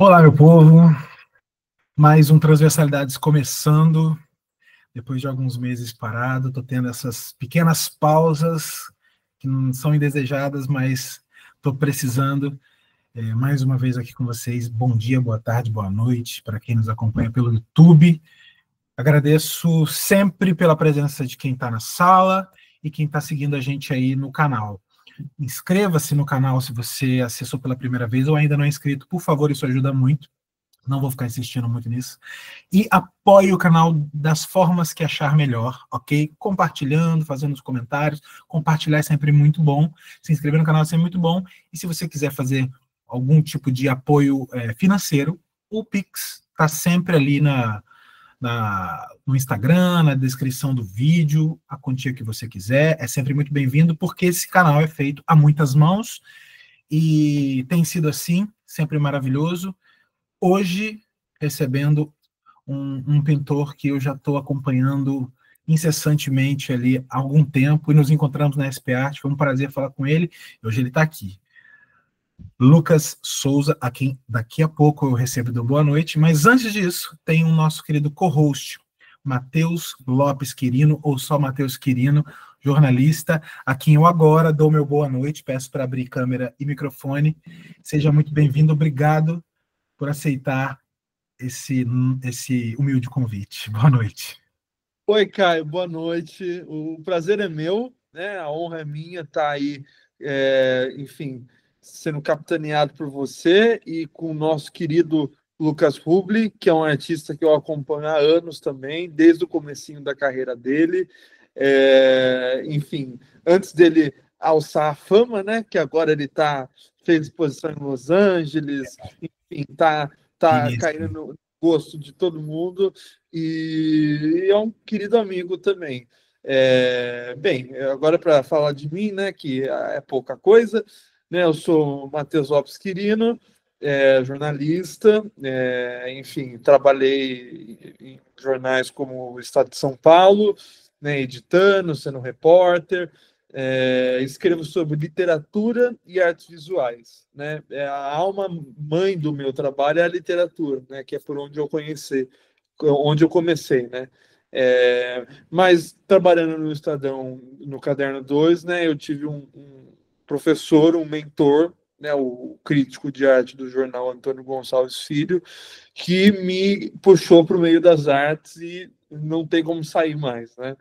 Olá, meu povo. Mais um Transversalidades começando. Depois de alguns meses parado, estou tendo essas pequenas pausas que não são indesejadas, mas estou precisando. Mais uma vez aqui com vocês. Bom dia, boa tarde, boa noite para quem nos acompanha pelo YouTube. Agradeço sempre pela presença de quem está na sala e quem está seguindo a gente aí no canal. Inscreva-se no canal se você acessou pela primeira vez ou ainda não é inscrito. Por favor, isso ajuda muito. Não vou ficar insistindo muito nisso. E apoie o canal das formas que achar melhor, ok? Compartilhando, fazendo os comentários. Compartilhar é sempre muito bom. Se inscrever no canal é sempre muito bom. E se você quiser fazer algum tipo de apoio financeiro, o Pix está sempre ali no Instagram, na descrição do vídeo, a quantia que você quiser. É sempre muito bem-vindo, porque esse canal é feito a muitas mãos e tem sido assim, sempre maravilhoso. Hoje, recebendo um pintor que eu já estou acompanhando incessantemente ali há algum tempo, e nos encontramos na SP Art, foi um prazer falar com ele, hoje ele está aqui. Lucas Souza, a quem daqui a pouco eu recebo do boa noite, mas antes disso, tem o nosso querido co-host, Matheus Lopes Quirino, ou só Matheus Quirino, jornalista, a quem eu agora dou meu boa noite, peço para abrir câmera e microfone. Seja muito bem-vindo, obrigado por aceitar esse humilde convite. Boa noite. Oi, Caio, boa noite. O prazer é meu, né? A honra é minha estar aí, enfim, sendo capitaneado por você e com o nosso querido Lucas Hubli, que é um artista que eu acompanho há anos também, desde o comecinho da carreira dele. Enfim, antes dele alçar a fama, né? Que agora ele fez exposição em Los Angeles, enfim, tá caindo no gosto de todo mundo e é um querido amigo também. Bem, agora para falar de mim, né, que é pouca coisa, né, eu sou Matheus Lopes Quirino, jornalista, enfim, trabalhei em jornais como o Estado de São Paulo, né, editando, sendo repórter, escrevo sobre literatura e artes visuais, né? A alma mãe do meu trabalho é a literatura, né? Que é por onde eu comecei, né? Mas trabalhando no Estadão, no Caderno 2, né? Eu tive um professor, um mentor, né? O crítico de arte do jornal Antônio Gonçalves Filho, que me puxou para o meio das artes e não tem como sair mais, né?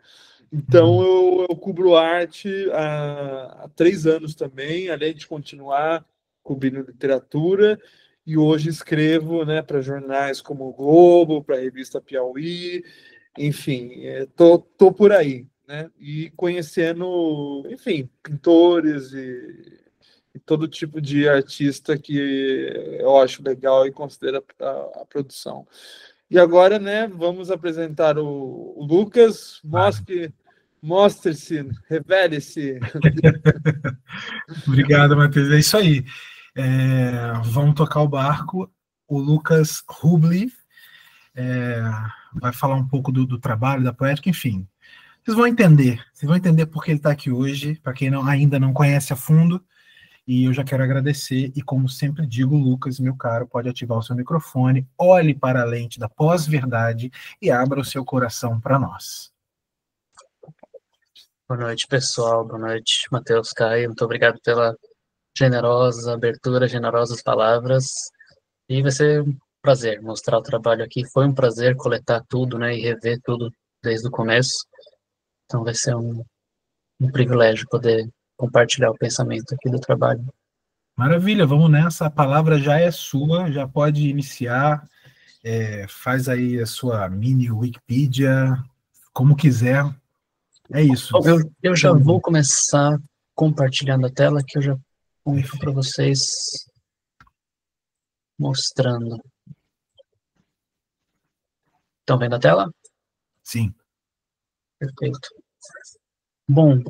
Então, eu cubro arte há 3 anos também, além de continuar cobrindo literatura, e hoje escrevo, né, para jornais como o Globo, para a revista Piauí, enfim, tô por aí, né, e conhecendo, enfim, pintores e todo tipo de artista que eu acho legal e considero a produção. E agora, né, vamos apresentar o Lucas. Mostre-se, revele-se. Obrigado, Matheus. É isso aí. Vamos tocar o barco. O Lucas Hubli vai falar um pouco do trabalho, da poética, enfim. Vocês vão entender por que ele está aqui hoje, para quem ainda não conhece a fundo. E eu já quero agradecer, e como sempre digo, Lucas, meu caro, pode ativar o seu microfone, olhe para a lente da pós-verdade e abra o seu coração para nós. Boa noite, pessoal. Boa noite, Matheus, Caio. Muito obrigado pela generosa abertura, generosas palavras. E vai ser um prazer mostrar o trabalho aqui. Foi um prazer coletar tudo, né, e rever tudo desde o começo. Então vai ser um privilégio poder compartilhar o pensamento aqui do trabalho. Maravilha, vamos nessa. A palavra já é sua, já pode iniciar. Faz aí a sua mini Wikipedia, como quiser. É isso. Bom, eu já vou começar compartilhando a tela, que eu já ponto para vocês mostrando. Estão vendo a tela? Sim. Perfeito. Bom,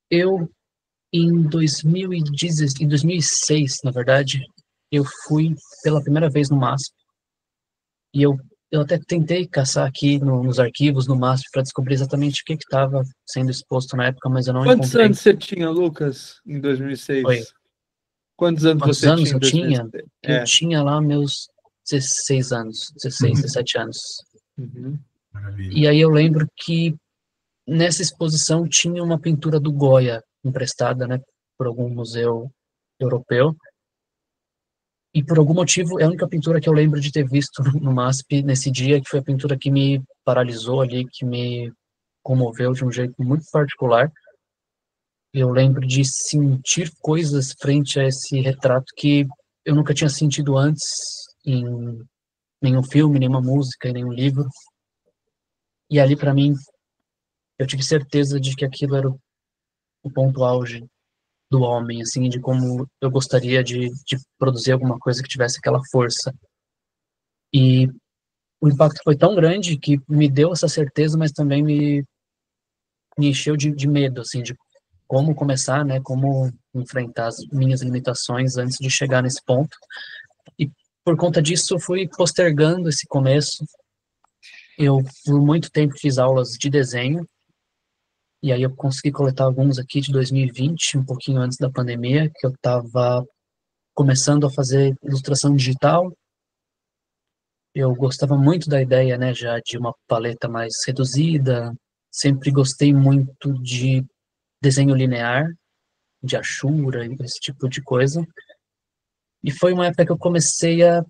eu em 2006, na verdade, eu fui pela primeira vez no MASP. E eu até tentei caçar aqui nos arquivos, no MASP, para descobrir exatamente o que estava sendo exposto na época, mas eu não encontrei. Quantos anos você tinha, Lucas, em 2006? Foi Quantos anos Quantos você anos tinha em eu tinha? 2017? Eu tinha lá meus 16 anos, 16, 17 anos. Uhum. E aí eu lembro que nessa exposição tinha uma pintura do Goya emprestada, né, por algum museu europeu. E por algum motivo é a única pintura que eu lembro de ter visto no MASP nesse dia, que foi a pintura que me paralisou ali, que me comoveu de um jeito muito particular. Eu lembro de sentir coisas frente a esse retrato que eu nunca tinha sentido antes em nenhum filme, nenhuma música, em nenhum livro. E ali, para mim, eu tive certeza de que aquilo era o ponto auge do homem, assim, de como eu gostaria de produzir alguma coisa que tivesse aquela força. E o impacto foi tão grande que me deu essa certeza, mas também me encheu de medo, assim, de como começar, né, como enfrentar as minhas limitações antes de chegar nesse ponto. E por conta disso, eu fui postergando esse começo. Eu, por muito tempo, fiz aulas de desenho, e aí eu consegui coletar alguns aqui de 2020, um pouquinho antes da pandemia, que eu estava começando a fazer ilustração digital. Eu gostava muito da ideia, né, já de uma paleta mais reduzida. Sempre gostei muito de desenho linear, de Ashura, esse tipo de coisa. E foi uma época que eu comecei a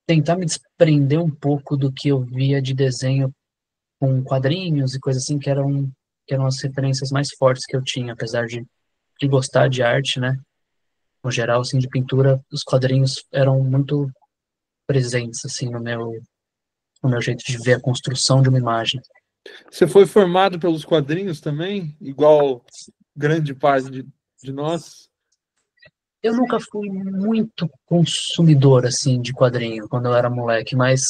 tentar me desprender um pouco do que eu via de desenho com quadrinhos e coisas assim, que eram as referências mais fortes que eu tinha, apesar de gostar de arte, né? No geral, assim, de pintura, os quadrinhos eram muito presentes, assim, no meu jeito de ver a construção de uma imagem. Você foi formado pelos quadrinhos também? Igual grande parte de nós? Eu nunca fui muito consumidor, assim, de quadrinho quando eu era moleque, mas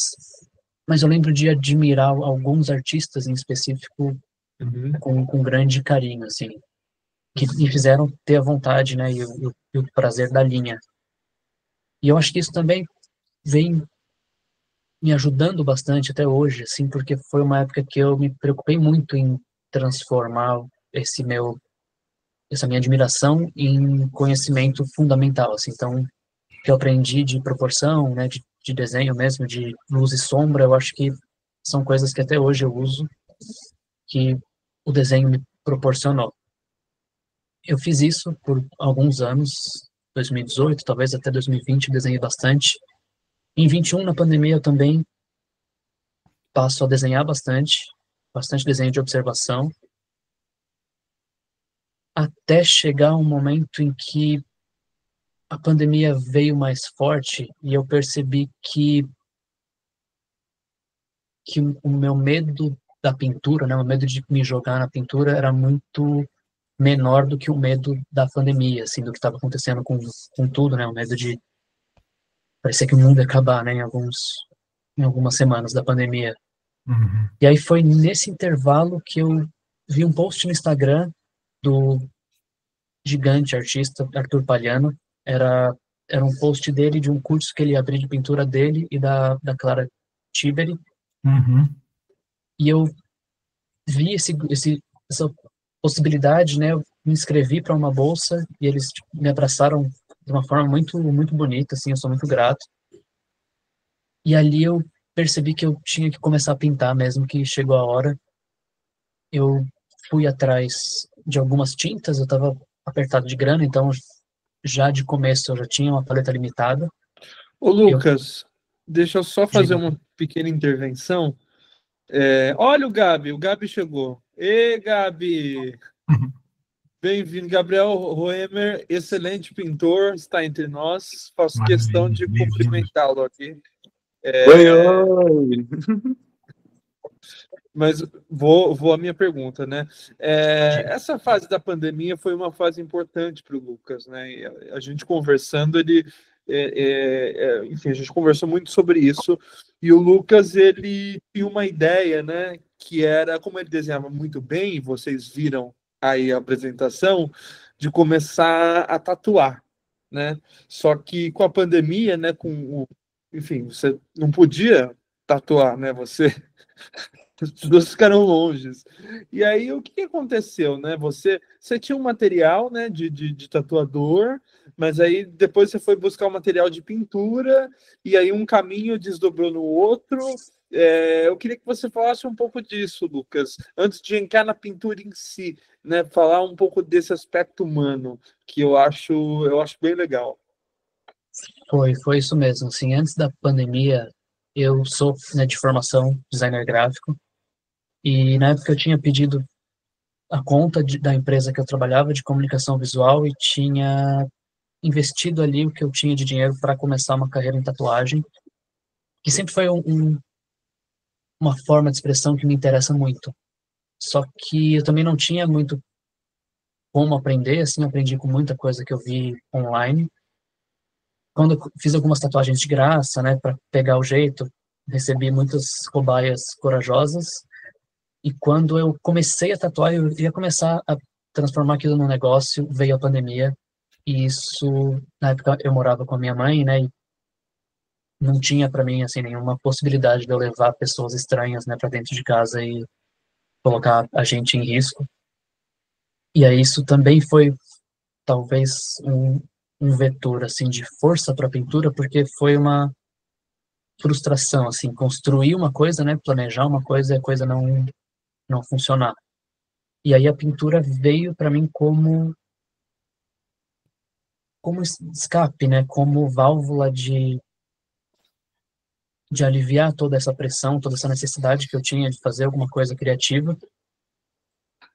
eu lembro de admirar alguns artistas em específico Uhum. com grande carinho, assim, que me fizeram ter a vontade, né, e o prazer da linha. E eu acho que isso também vem me ajudando bastante até hoje, assim, porque foi uma época que eu me preocupei muito em transformar essa minha admiração em conhecimento fundamental, assim. Então, que eu aprendi de proporção, né, de desenho mesmo, de luz e sombra, eu acho que são coisas que até hoje eu uso, que o desenho me proporcionou. Eu fiz isso por alguns anos, 2018, talvez até 2020, eu desenhei bastante. Em 21, na pandemia, eu também passo a desenhar bastante desenho de observação, até chegar um momento em que a pandemia veio mais forte e eu percebi que o meu medo da pintura, né, o medo de me jogar na pintura era muito menor do que o medo da pandemia, assim, do que estava acontecendo com tudo, né, o medo de parecer que o mundo ia acabar, né, em algumas semanas da pandemia. Uhum. E aí foi nesse intervalo que eu vi um post no Instagram do gigante artista Arthur Paliano. Era um post dele de um curso que ele abriu de pintura dele e da Clara Tiberi. Uhum. E eu vi essa possibilidade, né? Eu me inscrevi para uma bolsa e eles tipo, me abraçaram de uma forma muito bonita, assim, eu sou muito grato. E ali eu percebi que eu tinha que começar a pintar mesmo, que chegou a hora. Eu fui atrás de algumas tintas, eu estava apertado de grana, então já de começo eu já tinha uma paleta limitada. Ô, Eu Lucas, deixa eu só fazer digo, uma pequena intervenção. Olha o Gabi chegou. Ê, Gabi! Bem-vindo, Gabriel Roemer, excelente pintor, está entre nós. Faço questão Maravilha, de bem-vindo. cumprimentá-lo aqui. Oi, oi! Mas vou à minha pergunta, né? digo, Essa fase da pandemia foi uma fase importante para o Lucas, né? E a gente conversando, enfim, a gente conversou muito sobre isso. E o Lucas, ele tinha uma ideia, né? Que era, como ele desenhava muito bem, e vocês viram aí a apresentação, de começar a tatuar, né? Só que com a pandemia, né? Enfim, você não podia tatuar, né? Você As duas ficaram longes. E aí, o que aconteceu, né? Você tinha um material, né, de tatuador, mas aí depois você foi buscar um material de pintura, e aí um caminho desdobrou no outro. Eu queria que você falasse um pouco disso, Lucas, antes de entrar na pintura em si, né? Falar um pouco desse aspecto humano, que eu acho bem legal. Foi isso mesmo. Assim, antes da pandemia, eu sou, né, de formação designer gráfico, e na época eu tinha pedido a conta da empresa que eu trabalhava de comunicação visual e tinha investido ali o que eu tinha de dinheiro para começar uma carreira em tatuagem, que sempre foi uma forma de expressão que me interessa muito. Só que eu também não tinha muito como aprender, assim, aprendi com muita coisa que eu vi online. Quando eu fiz algumas tatuagens de graça, né, para pegar o jeito, recebi muitas cobaias corajosas. E quando eu comecei a tatuar, eu ia começar a transformar aquilo num negócio, veio a pandemia. E isso, na época eu morava com a minha mãe, né, e não tinha para mim assim nenhuma possibilidade de eu levar pessoas estranhas, né, para dentro de casa e colocar a gente em risco. E aí isso também foi talvez um vetor assim de força para a pintura, porque foi uma frustração assim, construir uma coisa, né, planejar uma coisa e a coisa não funcionar. E aí a pintura veio para mim como escape, né, como válvula de aliviar toda essa pressão, toda essa necessidade que eu tinha de fazer alguma coisa criativa.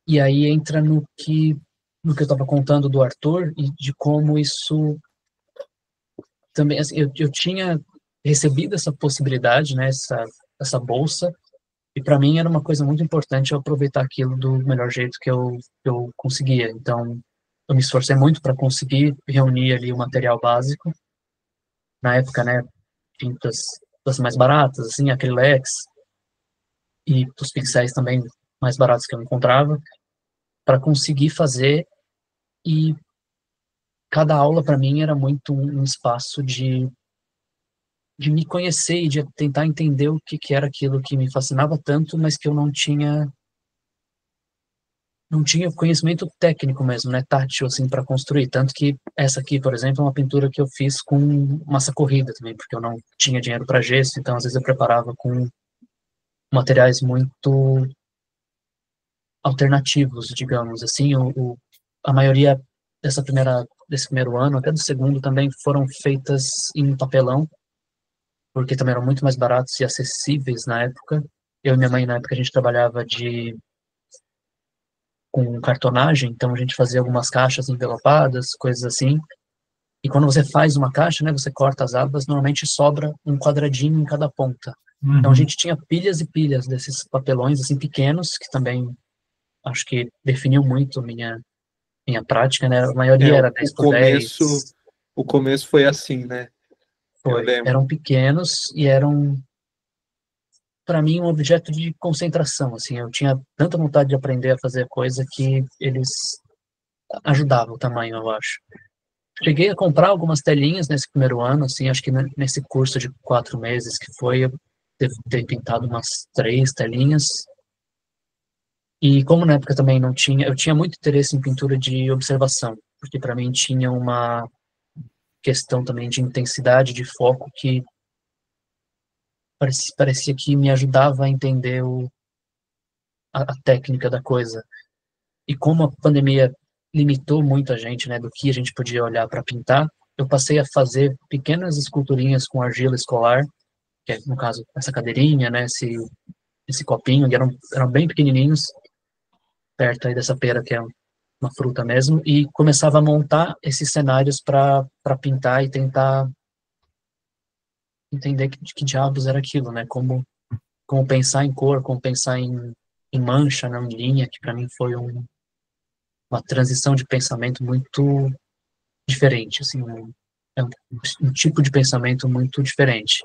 E aí entra no que eu estava contando do Arthur e de como isso também, assim, eu tinha recebido essa possibilidade, né, essa bolsa, e para mim era uma coisa muito importante eu aproveitar aquilo do melhor jeito que eu conseguia. Então, eu me esforcei muito para conseguir reunir ali o material básico. Na época, né, tintas das mais baratas, assim, acrylex, e os pincéis também mais baratos que eu encontrava, para conseguir fazer. E cada aula para mim era muito um espaço de me conhecer e de tentar entender o que era aquilo que me fascinava tanto, mas que eu não tinha conhecimento técnico mesmo, né, tátil assim para construir, tanto que essa aqui, por exemplo, é uma pintura que eu fiz com massa corrida também, porque eu não tinha dinheiro para gesso, então às vezes eu preparava com materiais muito alternativos, digamos assim. A maioria desse primeiro ano, até do segundo, também foram feitas em papelão, porque também eram muito mais baratos e acessíveis na época. Eu e minha mãe, na época, a gente trabalhava com cartonagem, então a gente fazia algumas caixas envelopadas, coisas assim. E quando você faz uma caixa, né, você corta as abas, normalmente sobra um quadradinho em cada ponta. Então a gente tinha pilhas e pilhas desses papelões assim pequenos, que também acho que definiu muito minha prática, né? A maioria era 10 por 10. O começo foi assim, né? Eu lembro. Eram pequenos e eram, para mim, um objeto de concentração, assim. Eu tinha tanta vontade de aprender a fazer coisa que eles ajudavam o tamanho, eu acho. Cheguei a comprar algumas telinhas nesse primeiro ano, assim, acho que nesse curso de 4 meses que foi, eu devo ter pintado umas 3 telinhas. E como na época também não tinha, eu tinha muito interesse em pintura de observação, porque para mim tinha uma questão também de intensidade, de foco, que parecia que me ajudava a entender a técnica da coisa. E como a pandemia limitou muito a gente, né, do que a gente podia olhar para pintar, eu passei a fazer pequenas esculturinhas com argila escolar, que é, no caso, essa cadeirinha, né, esse copinho, e eram bem pequenininhos, perto aí dessa pera, que é uma fruta mesmo, e começava a montar esses cenários para pintar e tentar entender que diabos era aquilo, né? Como pensar em cor, como pensar em mancha, não em linha, que para mim foi uma transição de pensamento muito diferente, assim, é um tipo de pensamento muito diferente.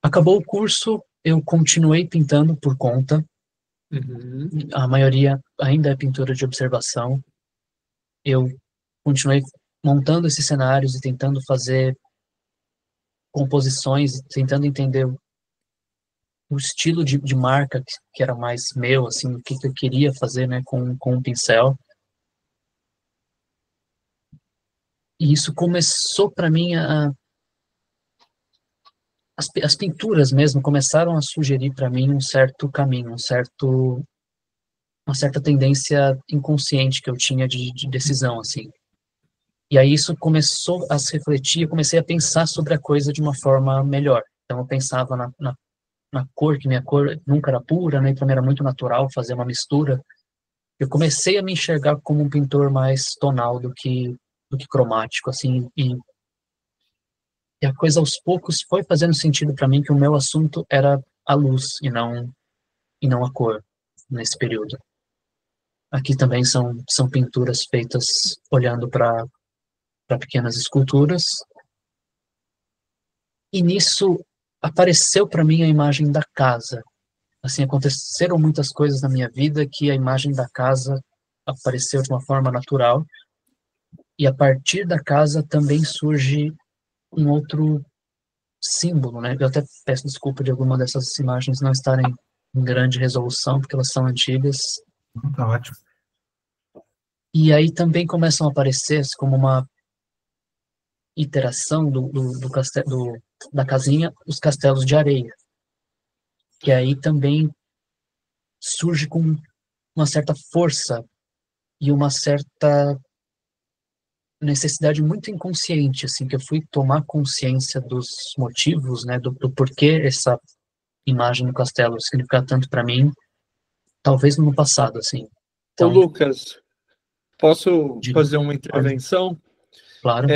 Acabou o curso, eu continuei pintando por conta. A maioria ainda é pintura de observação. Eu continuei montando esses cenários e tentando fazer composições, tentando entender o estilo de marca que era mais meu, assim, o que eu queria fazer, né, com o pincel. E isso começou para mim as pinturas mesmo começaram a sugerir para mim um certo caminho, uma certa tendência inconsciente que eu tinha de decisão, assim. E aí isso começou a se refletir, eu comecei a pensar sobre a coisa de uma forma melhor. Então eu pensava na cor, que minha cor nunca era pura, né? Então era muito natural fazer uma mistura. Eu comecei a me enxergar como um pintor mais tonal do que cromático, assim, e a coisa aos poucos foi fazendo sentido para mim que o meu assunto era a luz e não a cor nesse período. Aqui também são pinturas feitas olhando para pequenas esculturas. E nisso apareceu para mim a imagem da casa. Assim, aconteceram muitas coisas na minha vida que a imagem da casa apareceu de uma forma natural. E a partir da casa também surge um outro símbolo, né? Eu até peço desculpa de alguma dessas imagens não estarem em grande resolução, porque elas são antigas. Tá ótimo. E aí também começam a aparecer como uma iteração da casinha, os castelos de areia. Que aí também surge com uma certa força e uma certa necessidade muito inconsciente, assim, que eu fui tomar consciência dos motivos, né, do porquê essa imagem do castelo significa tanto para mim, talvez no passado, assim. Ô, Então, Lucas, posso diga, fazer uma intervenção? claro.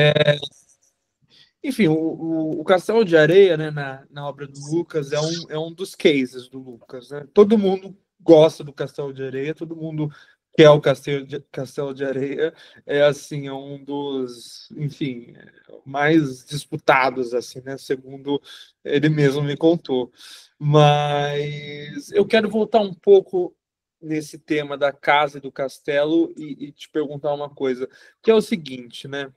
Enfim, o Castelo de Areia, né, na obra do Lucas, é um dos cases do Lucas, né? Todo mundo gosta do Castelo de Areia, todo mundo quer o Castelo de Areia, é assim, é um dos, enfim, mais disputados, assim, né? Segundo ele mesmo me contou. Mas eu quero voltar um pouco nesse tema da casa e do castelo e te perguntar uma coisa, que é o seguinte, né?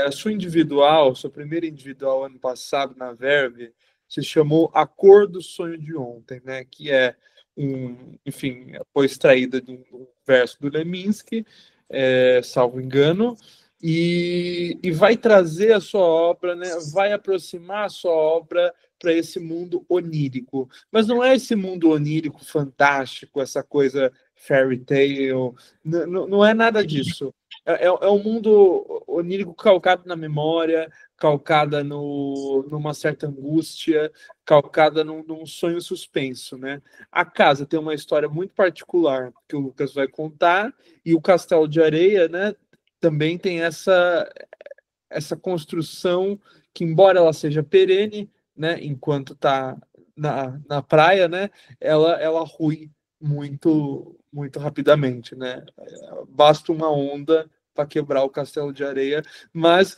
A sua primeira individual ano passado na Verve, se chamou A Cor do Sonho de Ontem, né? Que é enfim, foi extraída de um verso do Leminski, salvo engano, e vai trazer a sua obra, né? Vai aproximar a sua obra para esse mundo onírico. Mas não é esse mundo onírico fantástico, essa coisa fairy tale, não é nada disso. É um mundo onírico calcado na memória, calcada numa certa angústia, calcada num sonho suspenso, né? A casa tem uma história muito particular que o Lucas vai contar, e o Castelo de Areia, né, também tem essa construção que, embora ela seja perene, né, enquanto está na praia, né, ela rui muito rapidamente, né? Basta uma onda para quebrar o Castelo de Areia, mas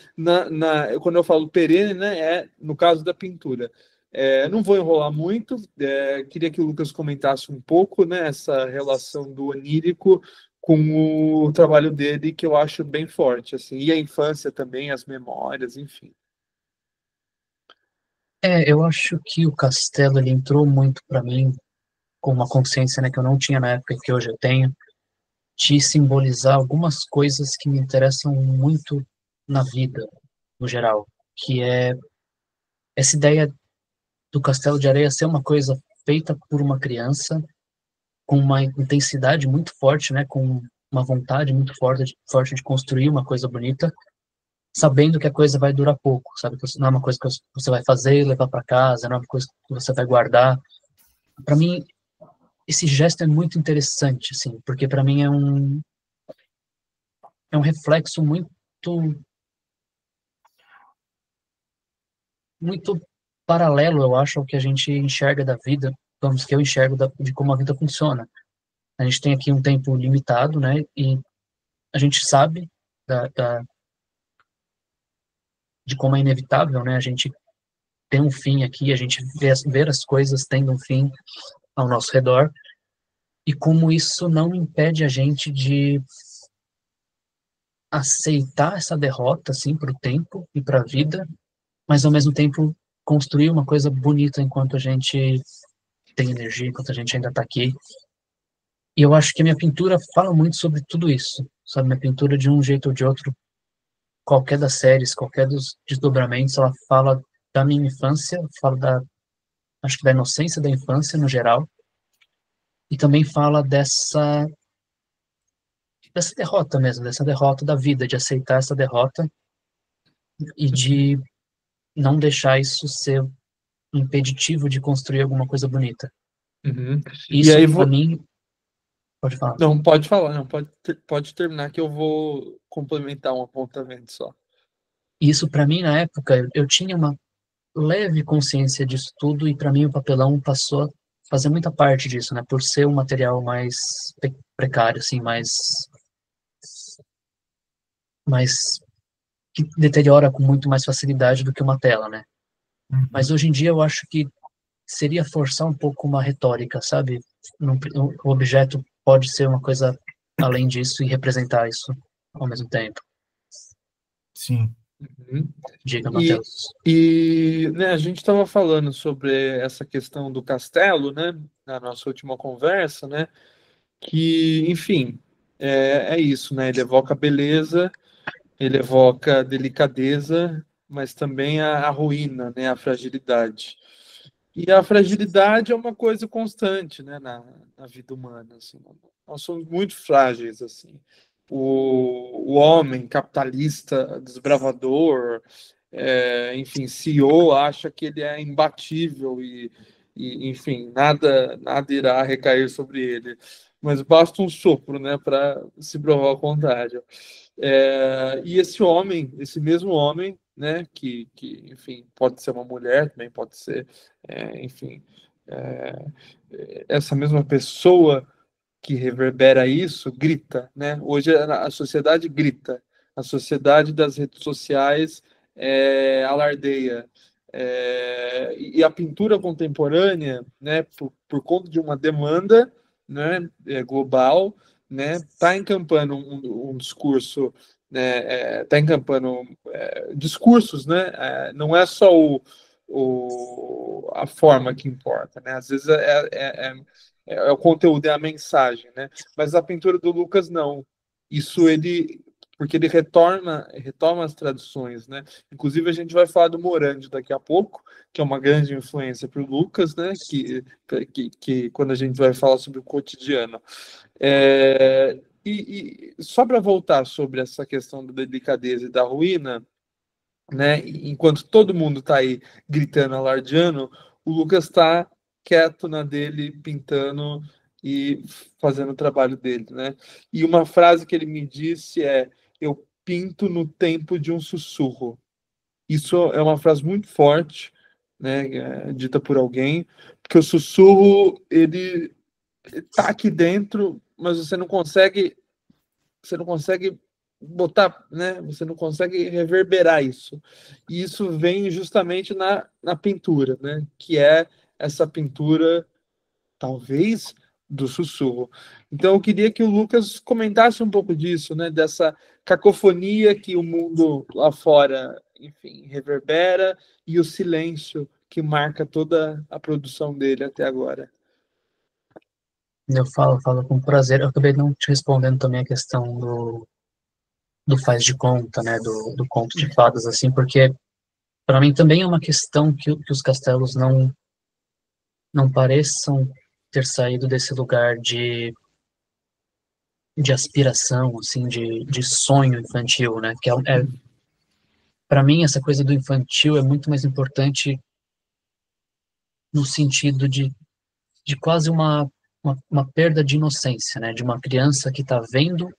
quando eu falo perene, né, é no caso da pintura. Não vou enrolar muito, queria que o Lucas comentasse um pouco, né, essa relação do onírico com o trabalho dele, que eu acho bem forte, assim, e a infância também, as memórias, enfim. Eu acho que o castelo, ele entrou muito para mim com uma consciência, né, que eu não tinha na época que hoje eu tenho, de simbolizar algumas coisas que me interessam muito na vida, no geral, que é essa ideia do Castelo de Areia ser uma coisa feita por uma criança, com uma intensidade muito forte, né, com uma vontade muito forte de construir uma coisa bonita, sabendo que a coisa vai durar pouco, sabe? Que não é uma coisa que você vai fazer e levar para casa, não é uma coisa que você vai guardar. Para mim, esse gesto é muito interessante, assim, porque para mim é um reflexo muito paralelo, eu acho, ao que a gente enxerga da vida, vamos, que eu enxergo de como a vida funciona. A gente tem aqui um tempo limitado, né? E a gente sabe de como é inevitável, né? A gente tem um fim aqui, a gente vê as coisas tendo um fim ao nosso redor, e como isso não impede a gente de aceitar essa derrota, assim, para o tempo e para a vida, mas ao mesmo tempo construir uma coisa bonita enquanto a gente tem energia, enquanto a gente ainda está aqui. E eu acho que a minha pintura fala muito sobre tudo isso, sabe? Minha pintura, de um jeito ou de outro, qualquer das séries, qualquer dos desdobramentos, ela fala da minha infância, fala acho que da inocência da infância no geral, e também fala dessa derrota mesmo, dessa derrota da vida, de aceitar essa derrota e de não deixar isso ser um impeditivo de construir alguma coisa bonita. Uhum. Isso, E aí, pra mim, pode falar. não, pode falar, não, pode terminar que eu vou complementar um apontamento só. Isso, para mim, na época, eu tinha uma leve consciência disso tudo, e para mim o papelão passou a fazer muita parte disso, né? Por ser um material mais precário, assim, mais que deteriora com muito mais facilidade do que uma tela, né? Mas hoje em dia eu acho que seria forçar um pouco uma retórica, sabe? O objeto pode ser uma coisa além disso e representar isso ao mesmo tempo. Sim. Uhum. Diga, Matheus. Né, a gente estava falando sobre essa questão do castelo, né, na nossa última conversa, né, que, enfim, é isso, né, ele evoca beleza, ele evoca delicadeza, mas também a ruína, né, a fragilidade. E a fragilidade é uma coisa constante, né, na vida humana, assim. Nós somos muito frágeis, assim. O homem capitalista, desbravador, enfim, CEO, acha que ele é imbatível enfim, nada irá recair sobre ele. Mas basta um sopro, né, para se provar ao contrário. E esse homem, esse mesmo homem, né, enfim, pode ser uma mulher, também pode ser, enfim, essa mesma pessoa que reverbera isso, grita, né? Hoje a sociedade grita, a sociedade das redes sociais alardeia. E a pintura contemporânea, né, por conta de uma demanda, né, global, né, está encampando um discurso, né, está encampando discursos, né, não é só a forma que importa, né, às vezes é o conteúdo, é a mensagem, né, mas a pintura do Lucas não, isso porque ele retoma as tradições, né, inclusive a gente vai falar do Morandi daqui a pouco, que é uma grande influência para o Lucas, né, que quando a gente vai falar sobre o cotidiano. E só para voltar sobre essa questão da delicadeza e da ruína, né, enquanto todo mundo está aí gritando, alardeando, o Lucas está quieto na dele, pintando e fazendo o trabalho dele, né? E uma frase que ele me disse é: eu pinto no tempo de um sussurro. Isso é uma frase muito forte, né, dita por alguém, porque o sussurro, ele tá aqui dentro, mas você não consegue botar, né? Você não consegue reverberar isso. E isso vem justamente na pintura, né? Que é essa pintura, talvez, do sussurro. Então, eu queria que o Lucas comentasse um pouco disso, né? Dessa cacofonia que o mundo lá fora, enfim, reverbera, e o silêncio que marca toda a produção dele até agora. Eu falo com prazer. Eu acabei não te respondendo também a questão do faz de conta, né, do conto de fadas, assim, porque para mim também é uma questão que os castelos não pareçam ter saído desse lugar de aspiração, assim, de sonho infantil, né, que para mim essa coisa do infantil é muito mais importante no sentido de quase uma perda de inocência, né, de uma criança que está vendo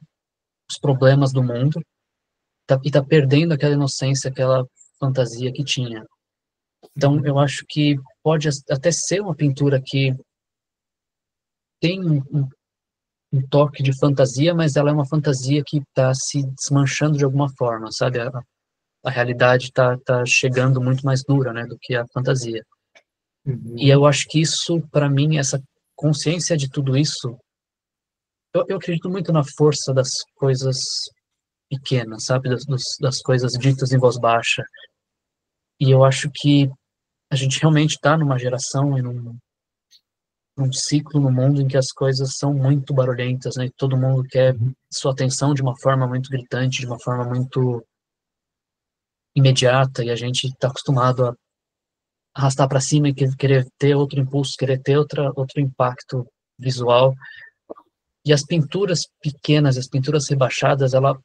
os problemas do mundo e tá perdendo aquela inocência, aquela fantasia que tinha. Então, eu acho que pode até ser uma pintura que tem um toque de fantasia, mas ela é uma fantasia que está se desmanchando de alguma forma, sabe? A realidade tá chegando muito mais dura, né, do que a fantasia. E eu acho que isso, para mim, essa consciência de tudo isso, eu acredito muito na força das coisas pequenas, sabe? Das coisas ditas em voz baixa. E eu acho que a gente realmente está numa geração e um ciclo no mundo em que as coisas são muito barulhentas, né? Todo mundo quer sua atenção de uma forma muito gritante, de uma forma muito imediata, e a gente está acostumado a arrastar para cima e querer ter outro impulso, querer ter outro impacto visual. E as pinturas pequenas, as pinturas rebaixadas, ela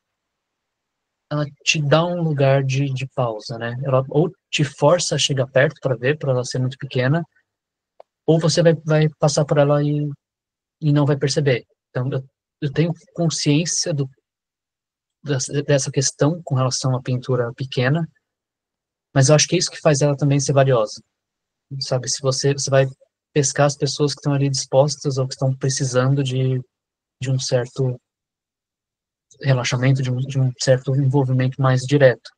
te dá um lugar de pausa, né? Ela ou te força a chegar perto para ver, para ela ser muito pequena, ou você vai passar por ela e não vai perceber. Então, eu tenho consciência dessa questão com relação à pintura pequena, mas eu acho que é isso que faz ela também ser valiosa. Sabe, se você vai pescar as pessoas que estão ali dispostas ou que estão precisando de um certo relaxamento, de um certo envolvimento mais direto.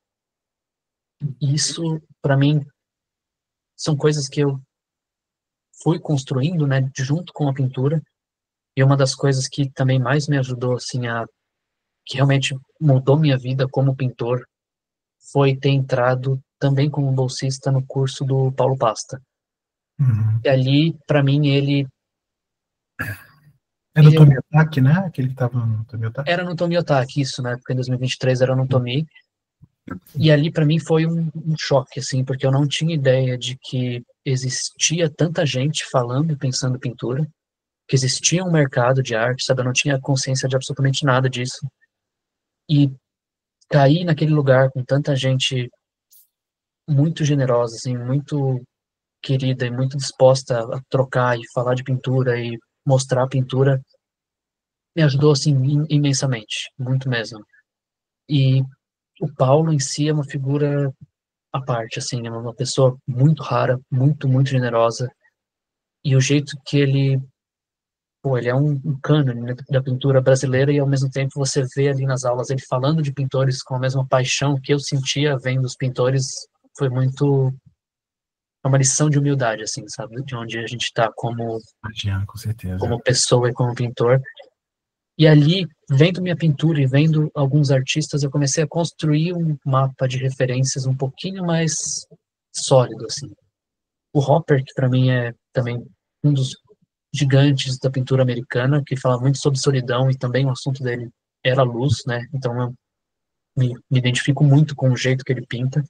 Isso, para mim, são coisas que eu fui construindo, né, junto com a pintura, e uma das coisas que também mais me ajudou, assim, que realmente mudou minha vida como pintor, foi ter entrado também como bolsista no curso do Paulo Pasta. Uhum. E ali, para mim, ele É do Tomiotaki, né? Aquele que estava no Tomiotaki? era no Tomiotaki, isso, né? Porque em 2023 era no Tomi. E ali, para mim, foi um choque, assim, porque eu não tinha ideia de que existia tanta gente falando e pensando pintura, que existia um mercado de arte, sabe? Eu não tinha consciência de absolutamente nada disso. E cair naquele lugar com tanta gente muito generosa, assim, muito querida e muito disposta a trocar e falar de pintura e mostrar a pintura, me ajudou, assim, imensamente, muito mesmo. E o Paulo em si é uma figura à parte, assim, é uma pessoa muito rara, muito, muito generosa, e o jeito que ele, pô, ele é um cânone, né, da pintura brasileira, e ao mesmo tempo você vê ali nas aulas ele falando de pintores com a mesma paixão que eu sentia vendo os pintores, foi muito, é uma lição de humildade, assim, sabe, de onde a gente está Imagina, com certeza. como pessoa e como pintor. E ali, vendo minha pintura e vendo alguns artistas, eu comecei a construir um mapa de referências um pouquinho mais sólido, assim. O Hopper, que para mim é também um dos gigantes da pintura americana, que fala muito sobre solidão e também o assunto dele era a luz, né? Então eu me identifico muito com o jeito que ele pinta.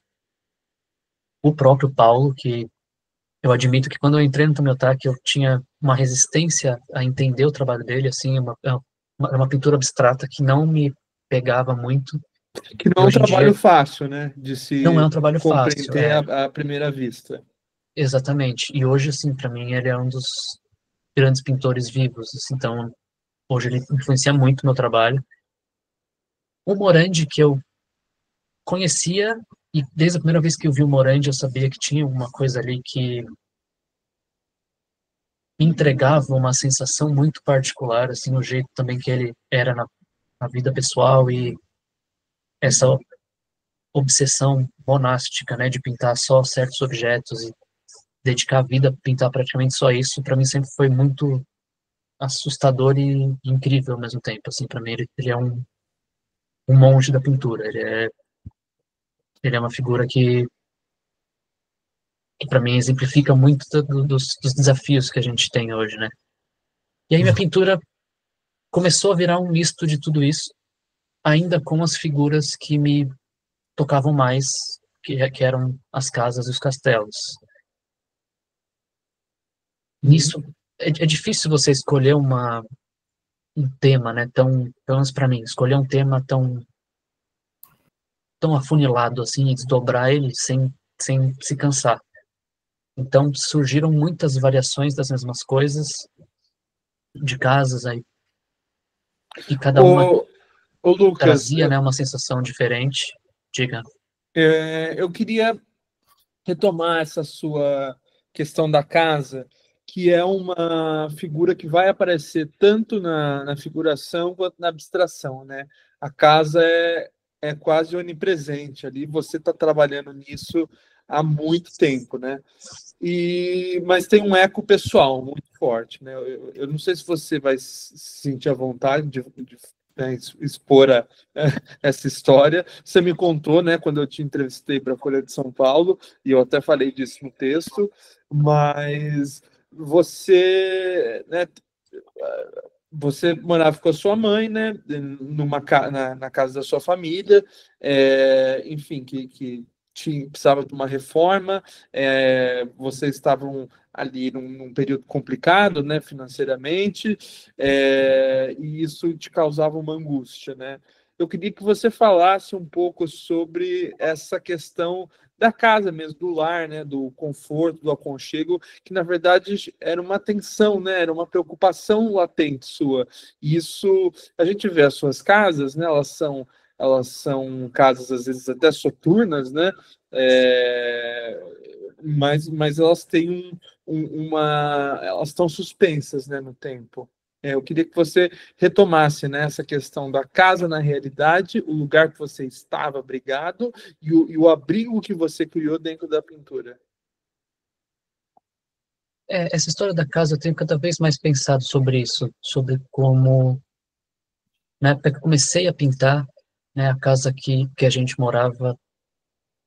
O próprio Paulo, que eu admito que quando eu entrei no Tomiotaki eu tinha uma resistência a entender o trabalho dele, assim, uma pintura abstrata que não me pegava muito. Que não E é um hoje em trabalho dia fácil, né? De não é se um trabalho fácil, compreender à primeira vista. exatamente. E hoje, assim, para mim ele é um dos grandes pintores vivos, assim, então hoje ele influencia muito o meu trabalho. O Morandi, que eu conhecia, e desde a primeira vez que eu vi o Morandi eu sabia que tinha uma coisa ali que me entregava uma sensação muito particular, assim, o jeito também que ele era na vida pessoal e essa obsessão monástica, né, de pintar só certos objetos e dedicar a vida a pintar praticamente só isso, para mim sempre foi muito assustador e incrível ao mesmo tempo, assim, para mim ele é um monge da pintura, ele é uma figura que para mim exemplifica muito dos desafios que a gente tem hoje, né? E aí minha pintura começou a virar um misto de tudo isso, ainda com as figuras que me tocavam mais, que eram as casas e os castelos. Nisso, é difícil você escolher um tema, né, pelo menos para mim, escolher um tema tão afunilado assim, e desdobrar ele sem se cansar. Então surgiram muitas variações das mesmas coisas, de casas aí, e cada uma Ô Lucas, trazia, né, uma sensação diferente. Diga. eu queria retomar essa sua questão da casa, que é uma figura que vai aparecer tanto na figuração quanto na abstração, né? A casa é quase onipresente ali, você está trabalhando nisso há muito tempo, né? Mas tem um eco pessoal muito forte, né? Eu não sei se você vai se sentir à vontade de né, expor essa história. Você me contou, né, quando eu te entrevistei para a Folha de São Paulo, e eu até falei disso no texto, mas você, né, você morava com a sua mãe, né, na casa da sua família, enfim, que precisava de uma reforma, vocês estavam ali num período complicado, né, financeiramente, e isso te causava uma angústia, né? Eu queria que você falasse um pouco sobre essa questão da casa mesmo, do lar, né, do conforto, do aconchego, que na verdade era uma tensão, né, era uma preocupação latente sua. E isso, a gente vê as suas casas, né, elas são casas às vezes até soturnas, né, mas elas têm elas estão suspensas, né, no tempo. Eu queria que você retomasse, né, essa questão da casa na realidade, o lugar que você estava abrigado e o abrigo que você criou dentro da pintura. Essa história da casa, eu tenho cada vez mais pensado sobre isso, sobre como, na época que eu comecei a pintar, né, a casa que a gente morava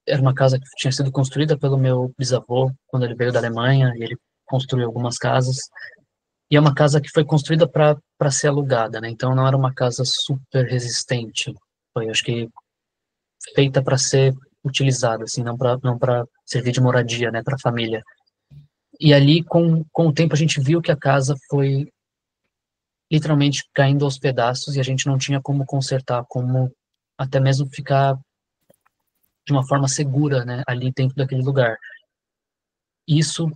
era uma casa que tinha sido construída pelo meu bisavô, quando ele veio da Alemanha, e ele construiu algumas casas, e é uma casa que foi construída para ser alugada, né, então não era uma casa super resistente, foi, acho que, feita para ser utilizada, assim, não para servir de moradia, né, para a família. E ali, com o tempo, a gente viu que a casa foi literalmente caindo aos pedaços e a gente não tinha como consertar, como até mesmo ficar de uma forma segura, né, ali dentro daquele lugar. E isso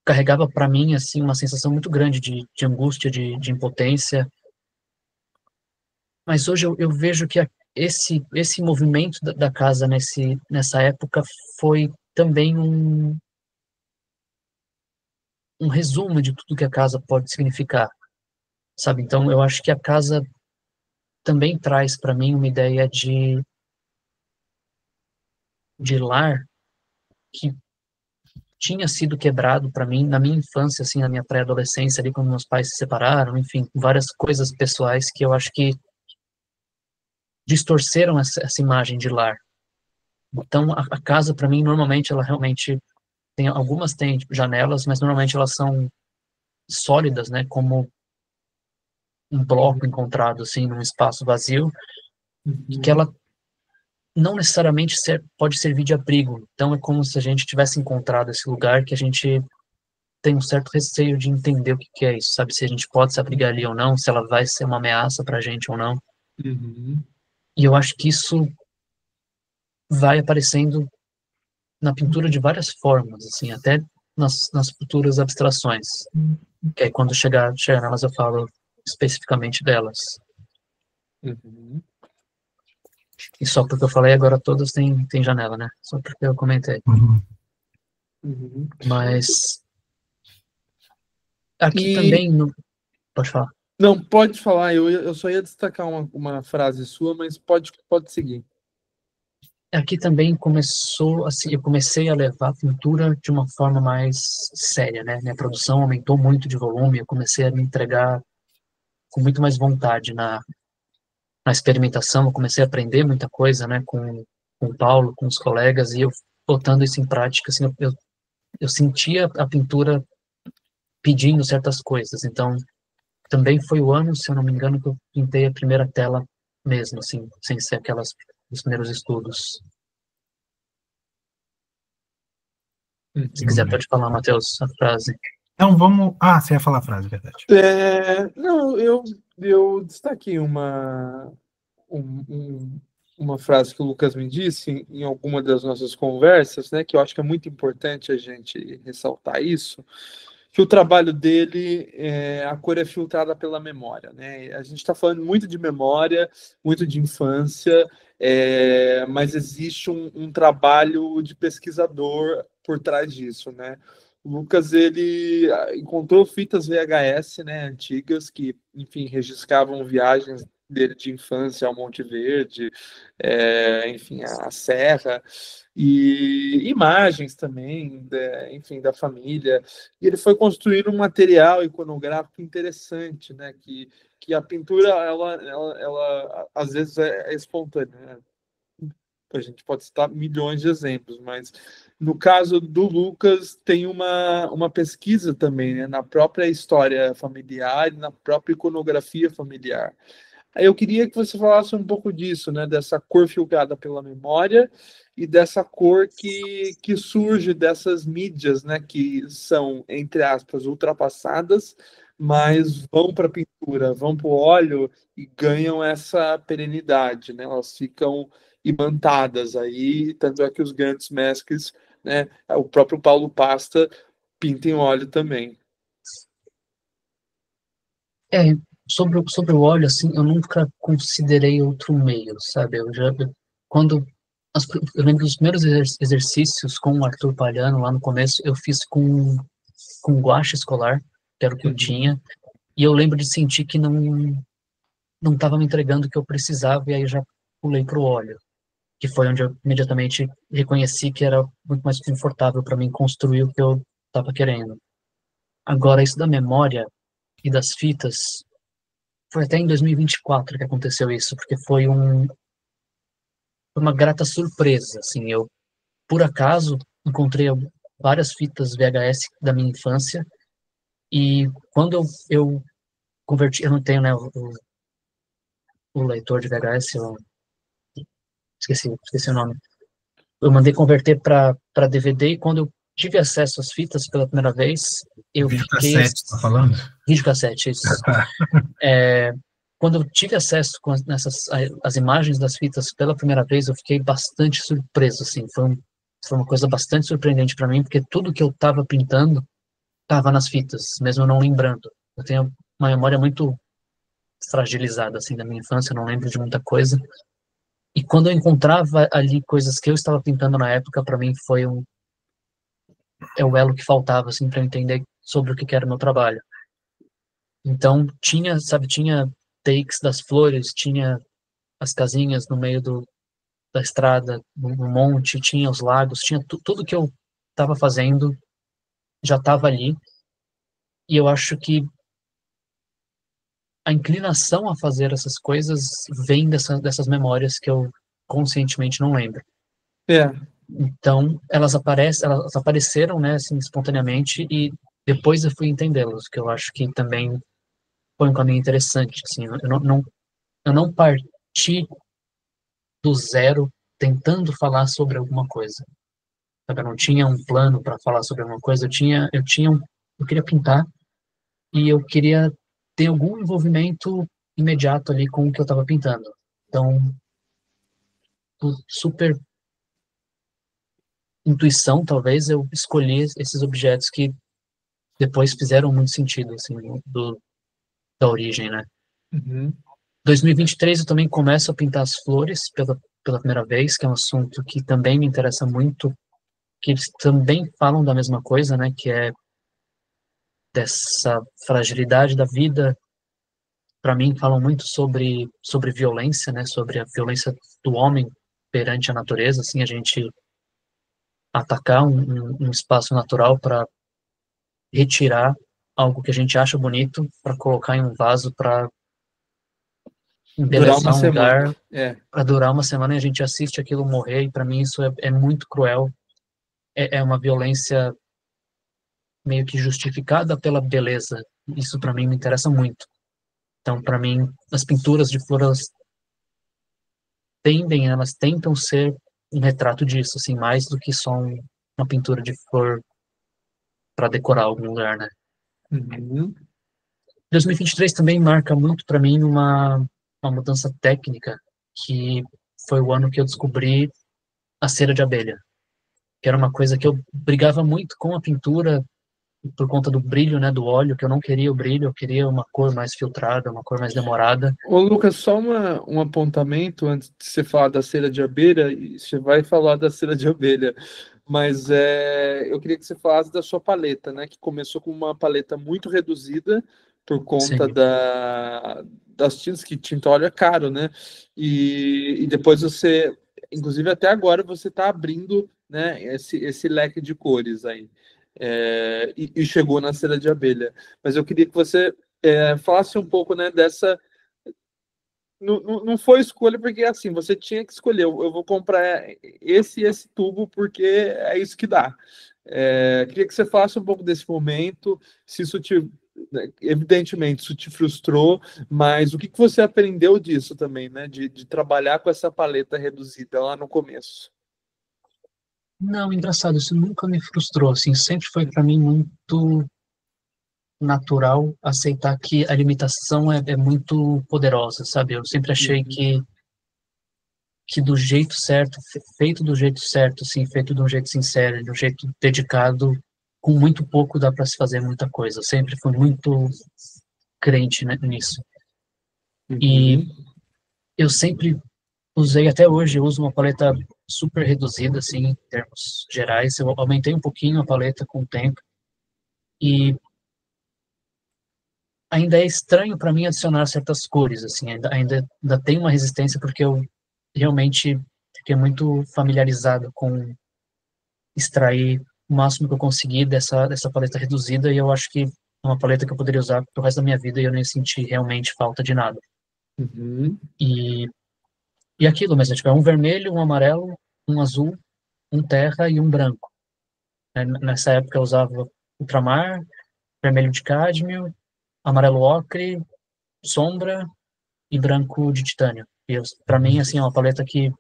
carregava para mim, assim, uma sensação muito grande de angústia, de impotência. Mas hoje eu vejo que esse movimento da casa nessa época foi também um resumo de tudo que a casa pode significar, sabe? Então, eu acho que a casa também traz para mim uma ideia de lar que tinha sido quebrado para mim na minha infância, assim, na minha pré-adolescência, ali quando meus pais se separaram, enfim, várias coisas pessoais que eu acho que distorceram essa imagem de lar. Então, a casa, para mim, normalmente, ela realmente algumas têm tipo, janelas, mas normalmente elas são sólidas, né, como um bloco encontrado, assim, num espaço vazio, e que ela não necessariamente pode servir de abrigo. Então, é como se a gente tivesse encontrado esse lugar que a gente tem um certo receio de entender o que que é isso, sabe? Se a gente pode se abrigar ali ou não, se ela vai ser uma ameaça para a gente ou não. Uhum. E eu acho que isso vai aparecendo na pintura de várias formas, assim, até nas futuras abstrações. Que aí quando chegar nelas eu falo especificamente delas. Uhum. E só porque eu falei agora todas têm janela, né? Só porque eu comentei. Uhum. Mas aqui E também, pode falar. não, pode falar, eu só ia destacar uma frase sua, mas pode seguir. Aqui também começou, assim, eu comecei a levar a pintura de uma forma mais séria, né? Minha produção aumentou muito de volume, eu comecei a me entregar com muito mais vontade na experimentação, eu comecei a aprender muita coisa, né? Com o Paulo, com os colegas, e eu botando isso em prática, assim, eu sentia a pintura pedindo certas coisas, então também foi o ano, se eu não me engano, que eu pintei a primeira tela mesmo, assim, sem ser os primeiros estudos. Se quiser, pode falar, Matheus, a frase. Então vamos. Ah, você ia falar a frase, verdade. Não, eu destaquei uma frase que o Lucas me disse em alguma das nossas conversas, né, que eu acho que é muito importante a gente ressaltar isso, que o trabalho dele, a cor é filtrada pela memória, né? A gente está falando muito de memória, muito de infância, mas existe um trabalho de pesquisador por trás disso, né? O Lucas, ele encontrou fitas VHS, né, antigas, que, enfim, registravam viagens dele de infância ao Monte Verde, enfim, a Serra, e imagens também, enfim, da família. E ele foi construir um material iconográfico interessante, né, que a pintura, ela às vezes é espontânea, né? A gente pode citar milhões de exemplos, mas no caso do Lucas, tem uma pesquisa também, né, na própria história familiar e na própria iconografia familiar. Aí eu queria que você falasse um pouco disso, né, dessa cor filtrada pela memória e dessa cor que surge dessas mídias, né, que são, entre aspas, ultrapassadas, mas vão para a pintura, vão para o óleo e ganham essa perenidade, né, elas ficam imantadas aí, tanto é que os grandes mestres, né, o próprio Paulo Pasta pinta em óleo também. É, sobre o óleo, assim, eu nunca considerei outro meio, sabe? Quando, eu lembro dos primeiros exercícios com o Arthur Palhano, lá no começo, eu fiz com guache escolar, que era o que eu tinha, e eu lembro de sentir que não estava me entregando o que eu precisava, e aí eu já pulei para o óleo, que foi onde eu imediatamente reconheci que era muito mais confortável para mim construir o que eu estava querendo. Agora, isso da memória e das fitas, foi até em 2024 que aconteceu isso, porque foi uma grata surpresa, assim, eu, por acaso, encontrei várias fitas VHS da minha infância, e quando eu converti, eu não tenho, né, o leitor de VHS, eu esqueci o nome, eu mandei converter para DVD, e quando eu tive acesso às fitas pela primeira vez, eu fiquei... Videocassete, tá falando? Videocassete, isso. Quando eu tive acesso com as imagens das fitas pela primeira vez, eu fiquei bastante surpreso, assim, foi uma coisa bastante surpreendente para mim, porque tudo que eu estava pintando estava nas fitas, mesmo eu não lembrando. Eu tenho uma memória muito fragilizada, assim, da minha infância, eu não lembro de muita coisa. E quando eu encontrava ali coisas que eu estava pintando na época, para mim é o elo que faltava, assim, para eu entender sobre o que era o meu trabalho. Então, tinha takes das flores, tinha as casinhas no meio da estrada, no monte, tinha os lagos, tinha tudo que eu estava fazendo já estava ali. E eu acho que a inclinação a fazer essas coisas vem dessas memórias que eu conscientemente não lembro. É. Então, elas apareceram, né, assim, espontaneamente, e depois eu fui entendê-las, que eu acho que também foi um caminho interessante, assim, eu não parti do zero tentando falar sobre alguma coisa. Sabe? Eu não tinha um plano para falar sobre alguma coisa, eu queria pintar e eu queria ter algum envolvimento imediato ali com o que eu estava pintando. Então, por super intuição, talvez, eu escolhi esses objetos que depois fizeram muito sentido, assim, da origem, né? Uhum. 2023 eu também começo a pintar as flores pela primeira vez, que é um assunto que também me interessa muito, que eles também falam da mesma coisa, né? Que é dessa fragilidade da vida. Para mim, falam muito sobre violência, né? Sobre a violência do homem perante a natureza, assim, a gente atacar um espaço natural para retirar algo que a gente acha bonito para colocar em um vaso para Durar uma embelezar um semana. lugar, para durar uma semana e a gente assiste aquilo morrer, e para mim isso é muito cruel. É uma violência meio que justificada pela beleza. Isso para mim me interessa muito. Então, para mim, as pinturas de flores elas tentam ser um retrato disso, assim, mais do que só uma pintura de flor para decorar algum lugar, né? Uhum. 2023 também marca muito para mim uma mudança técnica, que foi o ano que eu descobri a cera de abelha, que era uma coisa que eu brigava muito com a pintura por conta do brilho, né, do óleo, que eu não queria o brilho, eu queria uma cor mais filtrada, uma cor mais demorada. Ô, Lucas, só um apontamento antes de você falar da cera de abelha, e você vai falar da cera de abelha, mas eu queria que você falasse da sua paleta, né? Que começou com uma paleta muito reduzida por conta Sim. das tintas, que tinta óleo é caro, né? E depois você, inclusive até agora, você está abrindo, né, esse leque de cores aí. E chegou na cera de abelha. Mas eu queria que você falasse um pouco, né, não foi escolha porque assim, você tinha que escolher, eu vou comprar esse e esse tubo porque é isso que dá. Queria que você falasse um pouco desse momento, se isso evidentemente, isso te frustrou, mas o que você aprendeu disso também, né? De trabalhar com essa paleta reduzida lá no começo. Não, engraçado, isso nunca me frustrou, assim, sempre foi para mim muito natural aceitar que a limitação é muito poderosa, sabe? Eu sempre achei que do jeito certo, feito do jeito certo, assim, feito de um jeito sincero, de um jeito dedicado, com muito pouco dá para se fazer muita coisa. Eu sempre fui muito crente, né, nisso. E eu sempre usei, até hoje, eu uso uma paleta super reduzida, assim, em termos gerais. Eu aumentei um pouquinho a paleta com o tempo. E ainda é estranho para mim adicionar certas cores, assim, ainda tem uma resistência porque eu realmente fiquei muito familiarizado com extrair o máximo que eu consegui dessa paleta reduzida e eu acho que é uma paleta que eu poderia usar pro resto da minha vida e eu nem senti realmente falta de nada. E, e aquilo mesmo, tipo, é um vermelho, um amarelo, um azul, um terra e um branco. Nessa época eu usava ultramar, vermelho de cádmio, amarelo ocre, sombra e branco de titânio. E para mim, assim, é uma paleta que,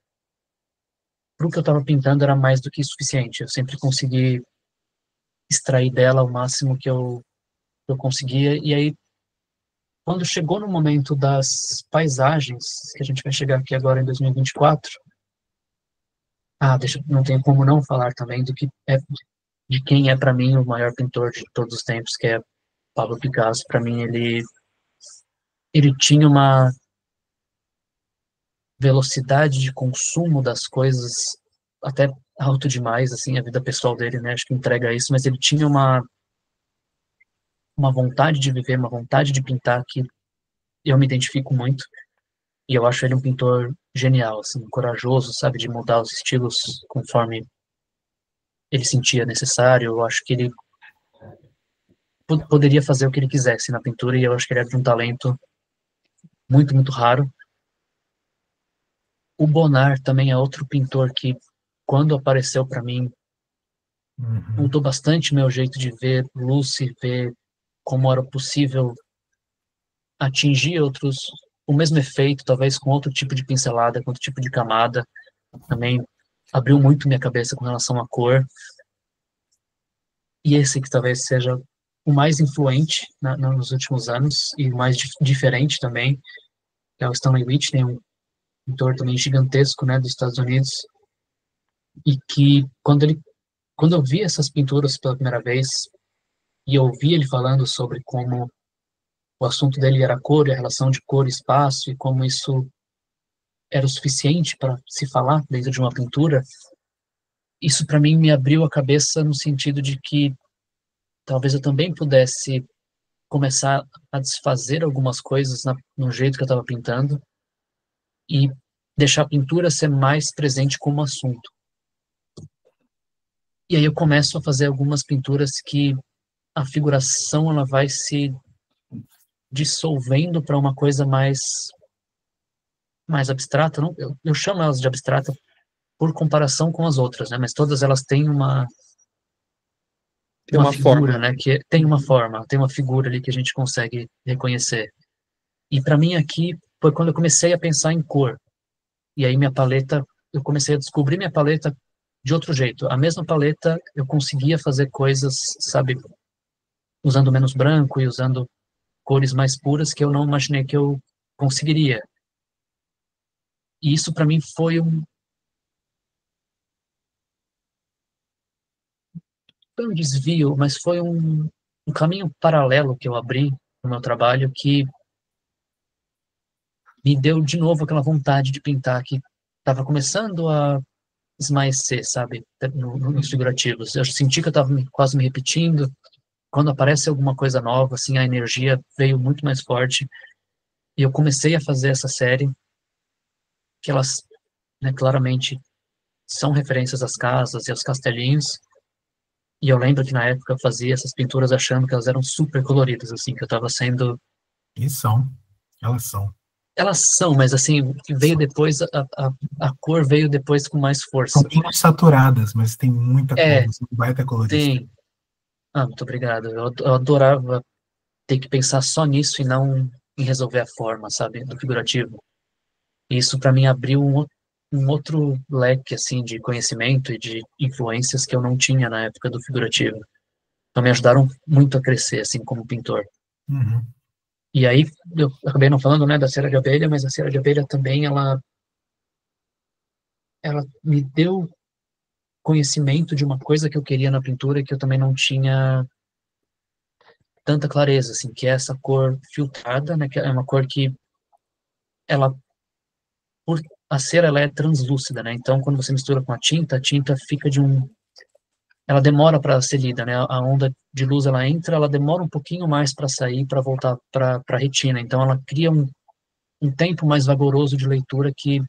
pro que eu estava pintando, era mais do que suficiente. Eu sempre consegui extrair dela o máximo que eu conseguia. E aí, quando chegou no momento das paisagens, que a gente vai chegar aqui agora em 2024, não tem como não falar também do que é, de quem é para mim o maior pintor de todos os tempos, que é Pablo Picasso. Para mim, ele tinha uma velocidade de consumo das coisas até alto demais, assim, a vida pessoal dele, né, acho que entrega isso, mas ele tinha uma vontade de viver, uma vontade de pintar que eu me identifico muito, e eu acho ele um pintor genial, assim, corajoso, sabe, de mudar os estilos conforme ele sentia necessário. Eu acho que ele poderia fazer o que ele quisesse na pintura, e eu acho que ele é de um talento muito, muito raro. O Bonnard também é outro pintor que, quando apareceu para mim, mudou bastante meu jeito de ver Lucy, ver como era possível atingir o mesmo efeito, talvez com outro tipo de pincelada, com outro tipo de camada. Também abriu muito minha cabeça com relação à cor. E esse que talvez seja o mais influente nos últimos anos e o mais diferente também, que é o Stanley Whitney, um pintor também gigantesco, né, dos Estados Unidos, e que quando eu vi essas pinturas pela primeira vez e eu ouvi ele falando sobre como o assunto dele era a cor e a relação de cor e espaço e como isso era o suficiente para se falar dentro de uma pintura, isso para mim me abriu a cabeça no sentido de que talvez eu também pudesse começar a desfazer algumas coisas no jeito que eu estava pintando e deixar a pintura ser mais presente como assunto. E aí eu começo a fazer algumas pinturas que a figuração ela vai se dissolvendo para uma coisa mais abstrata. Não, eu chamo elas de abstrata por comparação com as outras, né? Mas todas elas têm uma figura, forma, né? Que tem uma forma, tem uma figura ali que a gente consegue reconhecer. E para mim aqui foi quando eu comecei a pensar em cor. E aí eu comecei a descobrir minha paleta de outro jeito. A mesma paleta, eu conseguia fazer coisas, sabe, usando menos branco e usando cores mais puras que eu não imaginei que eu conseguiria. E isso para mim foi um desvio, mas foi um caminho paralelo que eu abri no meu trabalho que me deu de novo aquela vontade de pintar que estava começando a esmaecer, sabe, nos figurativos. Eu senti que eu estava quase me repetindo. Quando aparece alguma coisa nova, assim, a energia veio muito mais forte. E eu comecei a fazer essa série, que elas, né, claramente são referências às casas e aos castelinhos. E eu lembro que na época eu fazia essas pinturas achando que elas eram super coloridas, assim, que eu estava sendo... E são. Elas são. Elas são, mas assim, veio depois, a cor veio depois com mais força. São bem saturadas, mas tem muita É, cor, um baita colorista. tem. Ah, muito obrigado. Eu adorava ter que pensar só nisso e não em resolver a forma, sabe, do figurativo. E isso para mim abriu um outro leque assim de conhecimento e de influências que eu não tinha na época do figurativo. Então me ajudaram muito a crescer assim como pintor. Uhum. E aí eu acabei não falando, né, da cera de abelha, mas a cera de abelha também ela me deu conhecimento de uma coisa que eu queria na pintura que eu também não tinha tanta clareza, assim, que é essa cor filtrada, né, que é uma cor que ela por a cera ela é translúcida, né? Então quando você mistura com a tinta fica ela demora para ser lida, né? A onda de luz ela entra, ela demora um pouquinho mais para sair, para voltar para a retina. Então ela cria um tempo mais vagaroso de leitura que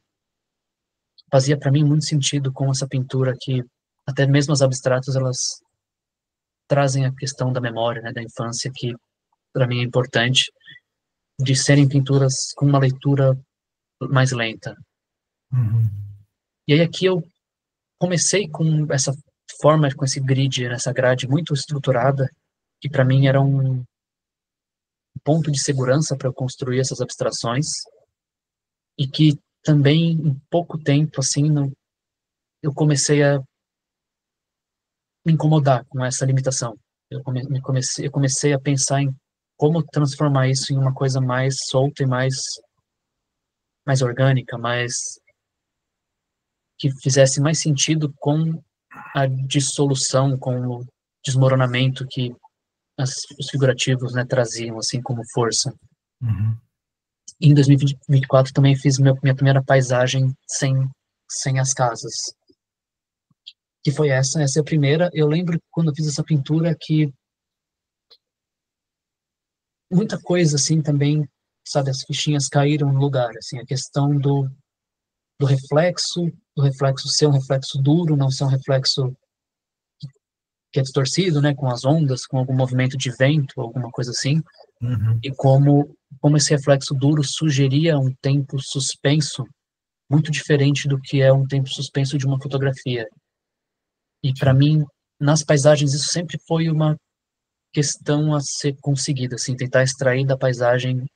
fazia para mim muito sentido com essa pintura que até mesmo as abstratas elas trazem a questão da memória, né, da infância que para mim é importante de serem pinturas com uma leitura mais lenta. Uhum. E aí aqui eu comecei com essa forma, com esse grid, essa grade muito estruturada, que para mim era um ponto de segurança para eu construir essas abstrações, e que também em pouco tempo, assim, eu comecei a me incomodar com essa limitação. Eu comecei a pensar em como transformar isso em uma coisa mais solta e mais orgânica, mais que fizesse mais sentido com a dissolução, com o desmoronamento que os figurativos, né, traziam assim como força. Uhum. Em 2024 também fiz minha primeira paisagem sem as casas, que foi essa é a primeira. Eu lembro quando eu fiz essa pintura que muita coisa assim também, sabe, as fichinhas caíram no lugar, assim, a questão do reflexo ser um reflexo duro, não ser um reflexo que é distorcido, né, com as ondas, com algum movimento de vento, alguma coisa assim, Uhum. e como esse reflexo duro sugeria um tempo suspenso muito diferente do que é um tempo suspenso de uma fotografia. E para Sim. mim, nas paisagens isso sempre foi uma questão a ser conseguida, assim, tentar extrair da paisagem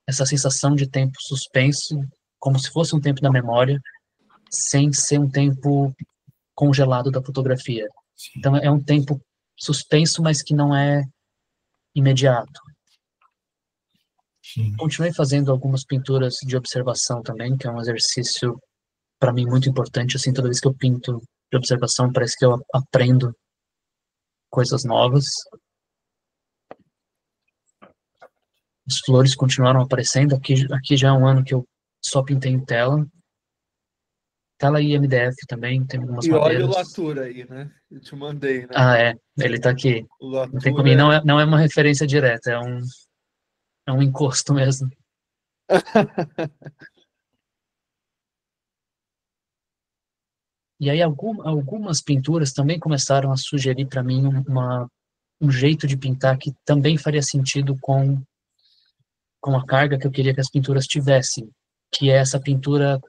essa sensação de tempo suspenso, como se fosse um tempo da memória, sem ser um tempo congelado da fotografia. Sim. Então é um tempo suspenso, mas que não é imediato. Sim. Continuei fazendo algumas pinturas de observação também, que é um exercício para mim muito importante, assim, toda vez que eu pinto de observação, parece que eu aprendo coisas novas. As flores continuaram aparecendo, aqui já é um ano que eu só pintei em tela. Tela e MDF também, tem algumas E olha o madeiras. Latour aí, né? Eu te mandei, né? Ah, é, ele tá aqui. O Não tem Latour como ir, não é uma referência direta, é um encosto mesmo. E aí algumas pinturas também começaram a sugerir para mim um jeito de pintar que também faria sentido com a carga que eu queria que as pinturas tivessem, que é essa pintura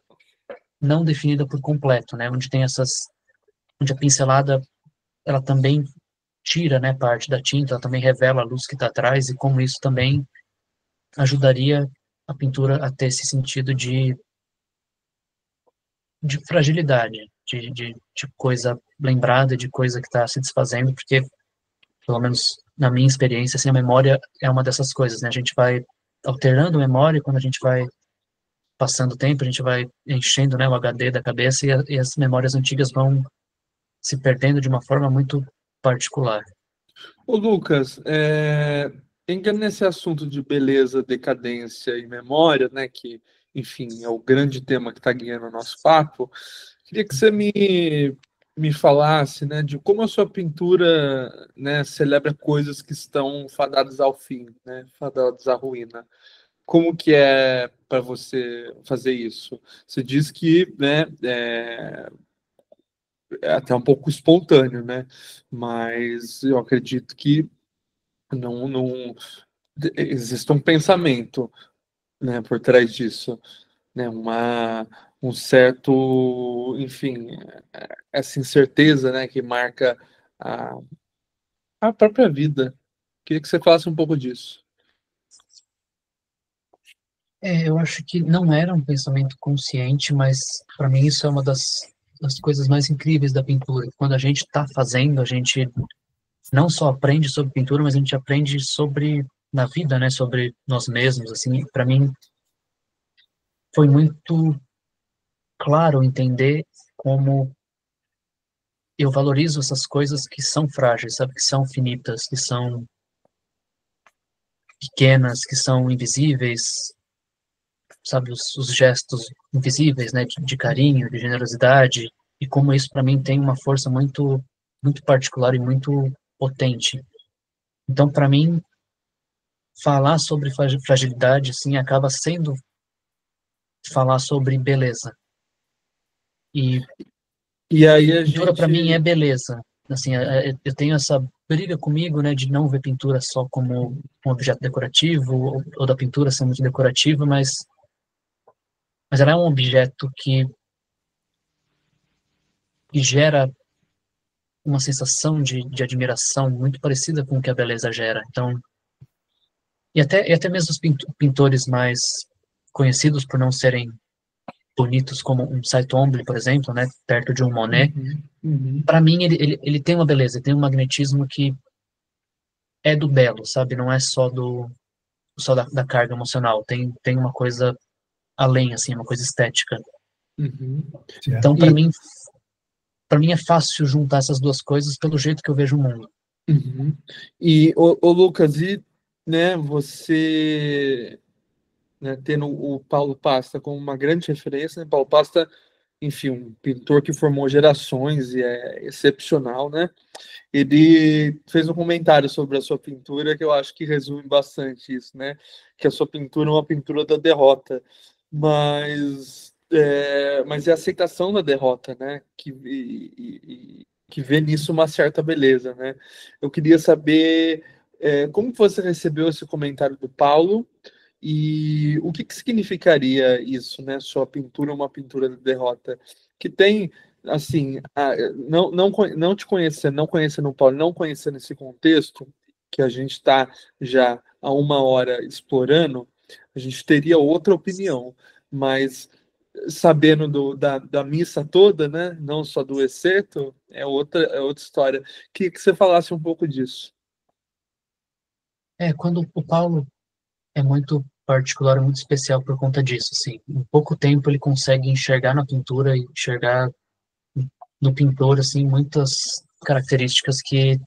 não definida por completo, né, onde a pincelada ela também tira, né, parte da tinta, ela também revela a luz que está atrás e como isso também ajudaria a pintura a ter esse sentido de fragilidade, de coisa lembrada, de coisa que está se desfazendo, porque pelo menos na minha experiência, assim, a memória é uma dessas coisas, né? A gente vai alterando a memória quando a gente vai passando o tempo, a gente vai enchendo, né, o HD da cabeça e as memórias antigas vão se perdendo de uma forma muito particular. Ô, Lucas, ainda nesse assunto de beleza, decadência e memória, né, que, enfim, é o grande tema que está guiando o nosso papo, queria que você me falasse, né, de como a sua pintura, né, celebra coisas que estão fadadas ao fim, né, fadadas à ruína. Como que é para você fazer isso? Você diz que, né, é até um pouco espontâneo, né? Mas eu acredito que não existe um pensamento, né, por trás disso, né, um certo, enfim, essa incerteza, né, que marca a, a própria vida. Queria que você falasse um pouco disso. Eu acho que não era um pensamento consciente, mas para mim isso é uma das coisas mais incríveis da pintura. Quando a gente está fazendo, a gente não só aprende sobre pintura, mas a gente aprende sobre na vida, né, sobre nós mesmos. Assim, para mim foi muito claro entender como eu valorizo essas coisas que são frágeis, sabe, que são finitas, que são pequenas, que são invisíveis, sabe, os gestos invisíveis, né, de carinho, de generosidade, e como isso para mim tem uma força muito particular e muito potente. Então, para mim, falar sobre fragilidade, assim, acaba sendo falar sobre beleza. E aí a Pintura para mim é gente... beleza. Assim, eu tenho essa briga comigo, né, de não ver pintura só como um objeto decorativo ou da pintura ser muito decorativa, mas ela é um objeto que gera uma sensação de admiração muito parecida com o que a beleza gera. Então, e até mesmo os pintores mais conhecidos por não serem bonitos, como um Saint-Ombre, por exemplo, né, perto de um Monet, para mim ele tem uma beleza, tem um magnetismo que é do belo, sabe? Não é só da carga emocional, tem uma coisa além, assim, uma coisa estética. Então, para mim é fácil juntar essas duas coisas pelo jeito que eu vejo o mundo. E o Lucas, e, né, você, né, tendo o Paulo Pasta como uma grande referência, né? Paulo Pasta, enfim, um pintor que formou gerações e é excepcional, né? Ele fez um comentário sobre a sua pintura que eu acho que resume bastante isso, né? Que a sua pintura é uma pintura da derrota, mas é a aceitação da derrota, né? Que vê nisso uma certa beleza, né? Eu queria saber como você recebeu esse comentário do Paulo e o que significaria isso, né? Sua pintura é uma pintura da derrota, que tem assim, não te conhecendo, não conhecendo o Paulo, não conhecendo esse contexto que a gente está já há uma hora explorando, a gente teria outra opinião, mas sabendo da missa toda, né? Não só do excerto, é outra história. Queria que você falasse um pouco disso. Quando o Paulo é muito particular, muito especial por conta disso, assim. Em pouco tempo ele consegue enxergar na pintura, enxergar no pintor, assim, muitas características que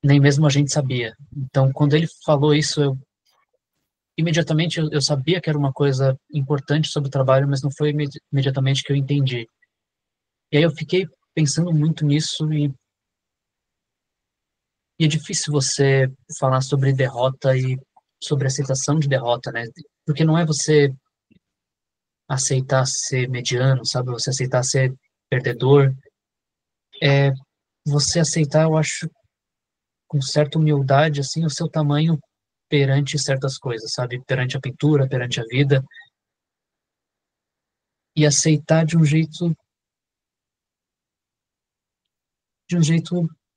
nem mesmo a gente sabia. Então, quando ele falou isso, imediatamente eu sabia que era uma coisa importante sobre o trabalho, mas não foi imediatamente que eu entendi. E aí eu fiquei pensando muito nisso e é difícil você falar sobre derrota e sobre aceitação de derrota, né? Porque não é você aceitar ser mediano, sabe? Você aceitar ser perdedor. É você aceitar, eu acho, com certa humildade, assim, o seu tamanho perante certas coisas, sabe? Perante a pintura, perante a vida. E aceitar de um jeito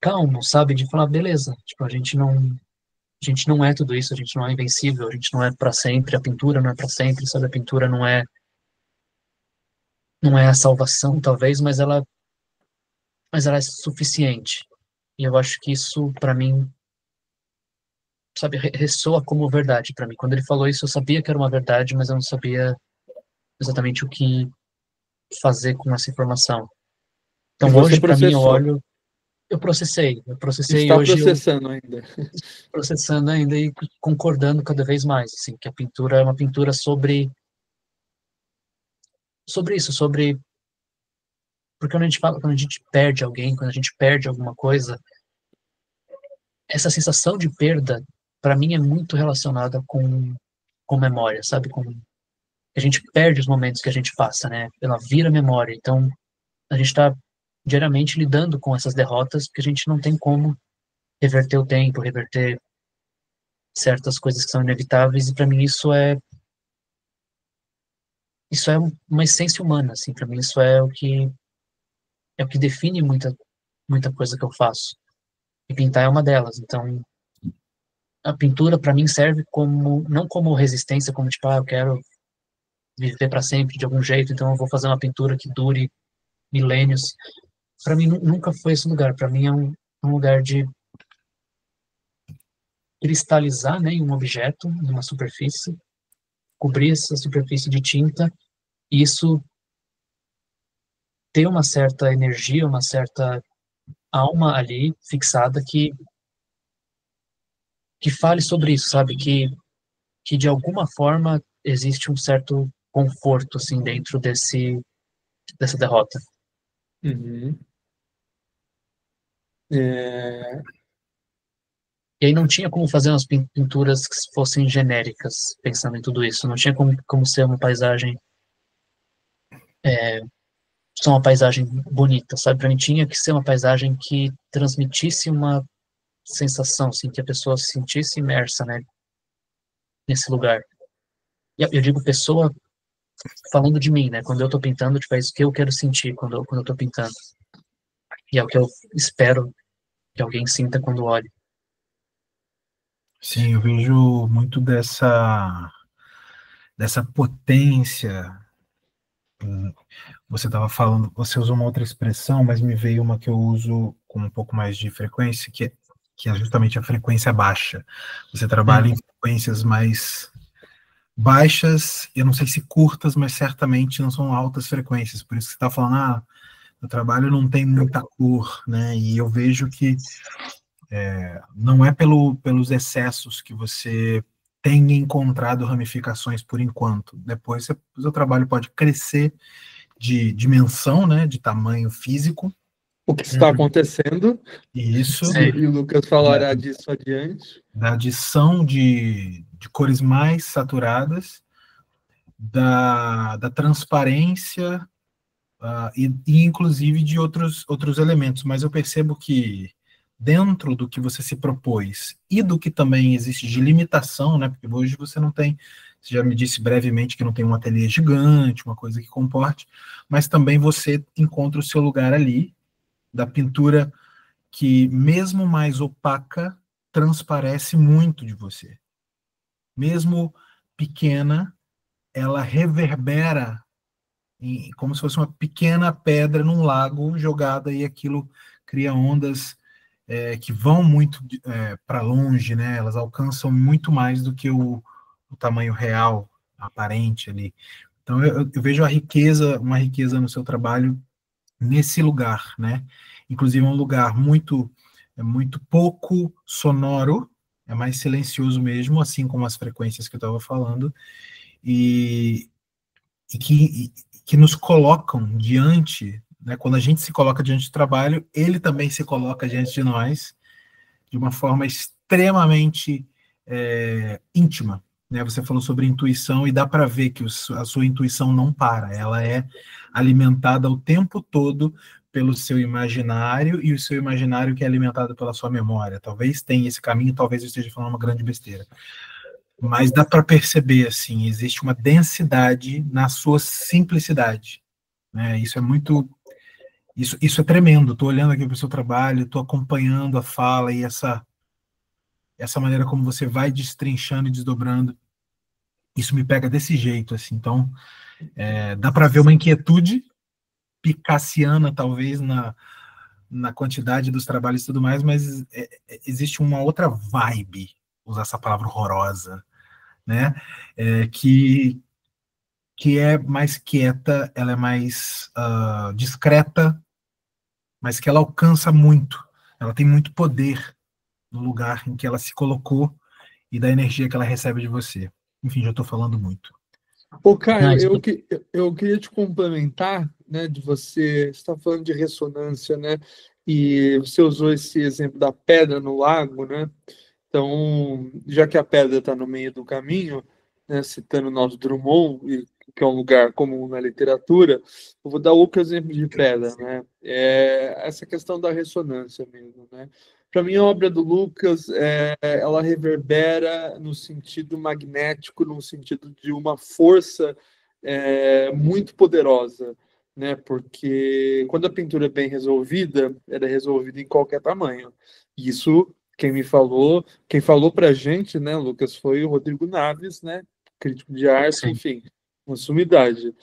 calmo, sabe? De falar, beleza, tipo, a gente não é tudo isso, a gente não é invencível, a gente não é para sempre, a pintura não é para sempre, sabe? A pintura não é a salvação, talvez, mas ela é suficiente. E eu acho que isso, para mim, sabe, ressoa como verdade para mim. Quando ele falou isso, eu sabia que era uma verdade, mas eu não sabia exatamente o que fazer com essa informação. E Então, você hoje, para mim, eu processou. olho, eu processei e Está hoje eu processando ainda. processando ainda e concordando cada vez mais, assim, que a pintura é uma pintura sobre isso, porque quando a gente perde alguém, quando a gente perde alguma coisa, essa sensação de perda, para mim, é muito relacionada com memória, sabe? A gente perde os momentos que a gente passa, né? Ela vira memória. Então, a gente está diariamente lidando com essas derrotas, porque a gente não tem como reverter o tempo, reverter certas coisas que são inevitáveis, e para mim isso isso é uma essência humana, assim, para mim isso é o que define muita coisa que eu faço. E pintar é uma delas. Então, a pintura para mim serve como não como resistência, como tipo, eu quero viver para sempre de algum jeito, então eu vou fazer uma pintura que dure milênios. Para mim nunca foi esse lugar. Para mim é um lugar de cristalizar, né, em um objeto, numa superfície, cobrir essa superfície de tinta, e isso ter uma certa energia, uma certa alma ali fixada que fale sobre isso, sabe? Que de alguma forma existe um certo conforto assim dentro dessa derrota. Uhum. É, E aí não tinha como fazer umas pinturas que fossem genéricas, pensando em tudo isso. Não tinha como ser uma paisagem, só uma paisagem bonita, sabe? Para mim tinha que ser uma paisagem que transmitisse uma sensação, assim, que a pessoa se sentisse imersa, né, nesse lugar. E eu digo pessoa falando de mim, né? Quando eu tô pintando, tipo, é isso que eu quero sentir quando eu tô pintando. E é o que eu espero que alguém sinta quando olhe. Sim, eu vejo muito dessa potência. Você estava falando, você usou uma outra expressão, mas me veio uma que eu uso com um pouco mais de frequência, que é justamente a frequência baixa. Você trabalha em frequências mais baixas, eu não sei se curtas, mas certamente não são altas frequências. Por isso que você está falando, o trabalho não tem muita cor, né? E eu vejo que não é pelos excessos que você tem encontrado ramificações por enquanto. Depois o seu trabalho pode crescer de dimensão, né, de tamanho físico. o que está acontecendo, E isso, e o Lucas falará disso adiante. da adição de cores mais saturadas, da transparência, e inclusive de outros elementos. Mas eu percebo que dentro do que você se propôs e do que também existe de limitação, né? Porque hoje você não tem, você já me disse brevemente que não tem um ateliê gigante, uma coisa que comporte, mas também você encontra o seu lugar ali, da pintura que, mesmo mais opaca, transparece muito de você. Mesmo pequena, ela reverbera como se fosse uma pequena pedra num lago jogada, e aquilo cria ondas que vão muito para longe, né? Elas alcançam muito mais do que o tamanho real, aparente ali. Então eu vejo uma riqueza no seu trabalho nesse lugar, né? Inclusive é um lugar muito pouco sonoro, é mais silencioso mesmo, assim como as frequências que eu estava falando, e, que nos colocam diante, né? Quando a gente se coloca diante do trabalho, ele também se coloca diante de nós de uma forma extremamente íntima. Né? Você falou sobre intuição e dá para ver que a sua intuição não para, ela é alimentada o tempo todo pelo seu imaginário, e o seu imaginário que é alimentado pela sua memória. Talvez tenha esse caminho, talvez eu esteja falando uma grande besteira. Mas dá para perceber, assim, existe uma densidade na sua simplicidade. Né? Isso é muito. Isso é tremendo. Estou olhando aqui para o seu trabalho, estou acompanhando a fala e essa maneira como você vai destrinchando e desdobrando. Isso me pega desse jeito, assim. Então, dá para ver uma inquietude picassiana, talvez, na quantidade dos trabalhos e tudo mais, mas existe uma outra vibe, usar essa palavra horrorosa, né? Que é mais quieta, ela é mais discreta, mas que ela alcança muito. Ela tem muito poder no lugar em que ela se colocou e da energia que ela recebe de você. Enfim, já estou falando muito. Ô, Caio, Não, eu queria te complementar, né, de você está falando de ressonância, né, e você usou esse exemplo da pedra no lago, né, então, já que a pedra está no meio do caminho, né, citando o nosso Drummond, que é um lugar comum na literatura, eu vou dar outro exemplo de pedra, né, essa questão da ressonância mesmo, né. Para mim, a obra do Lucas, ela reverbera no sentido magnético, no sentido de uma força muito poderosa, né? Porque quando a pintura é bem resolvida, ela é resolvida em qualquer tamanho. Isso, quem falou pra gente, né, Lucas, foi o Rodrigo Naves, né? Crítico de arte, Sim. enfim, uma sumidade.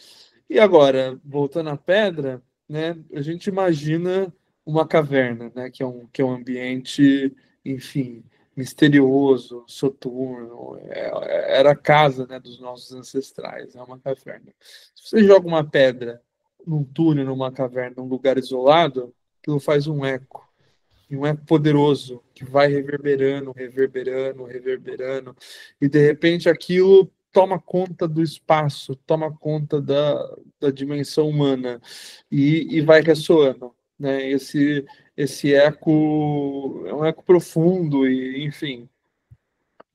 E agora, voltando à pedra, né, a gente imagina uma caverna, né, que é um ambiente, enfim, misterioso, soturno, era a casa, né, dos nossos ancestrais, é uma caverna. Se você joga uma pedra num túnel, numa caverna, num lugar isolado, aquilo faz um eco, e um eco poderoso, que vai reverberando, reverberando, reverberando, e de repente aquilo toma conta do espaço, toma conta da dimensão humana, e vai ressoando, né? Esse eco é um eco profundo, e enfim,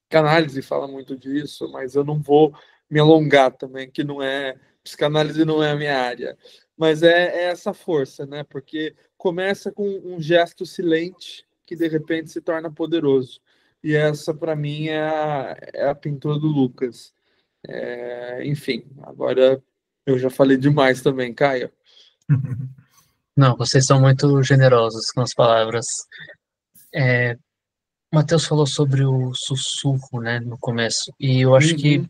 psicanálise fala muito disso, mas eu não vou me alongar também, que não é, psicanálise não é a minha área, mas é essa força, né? Porque começa com um gesto silente que de repente se torna poderoso. E essa, para mim, é a pintura do Lucas. Enfim, agora eu já falei demais também, Caio. Não, vocês são muito generosos com as palavras. O Matheus falou sobre o sussurro, né, no começo, e eu acho que Uhum.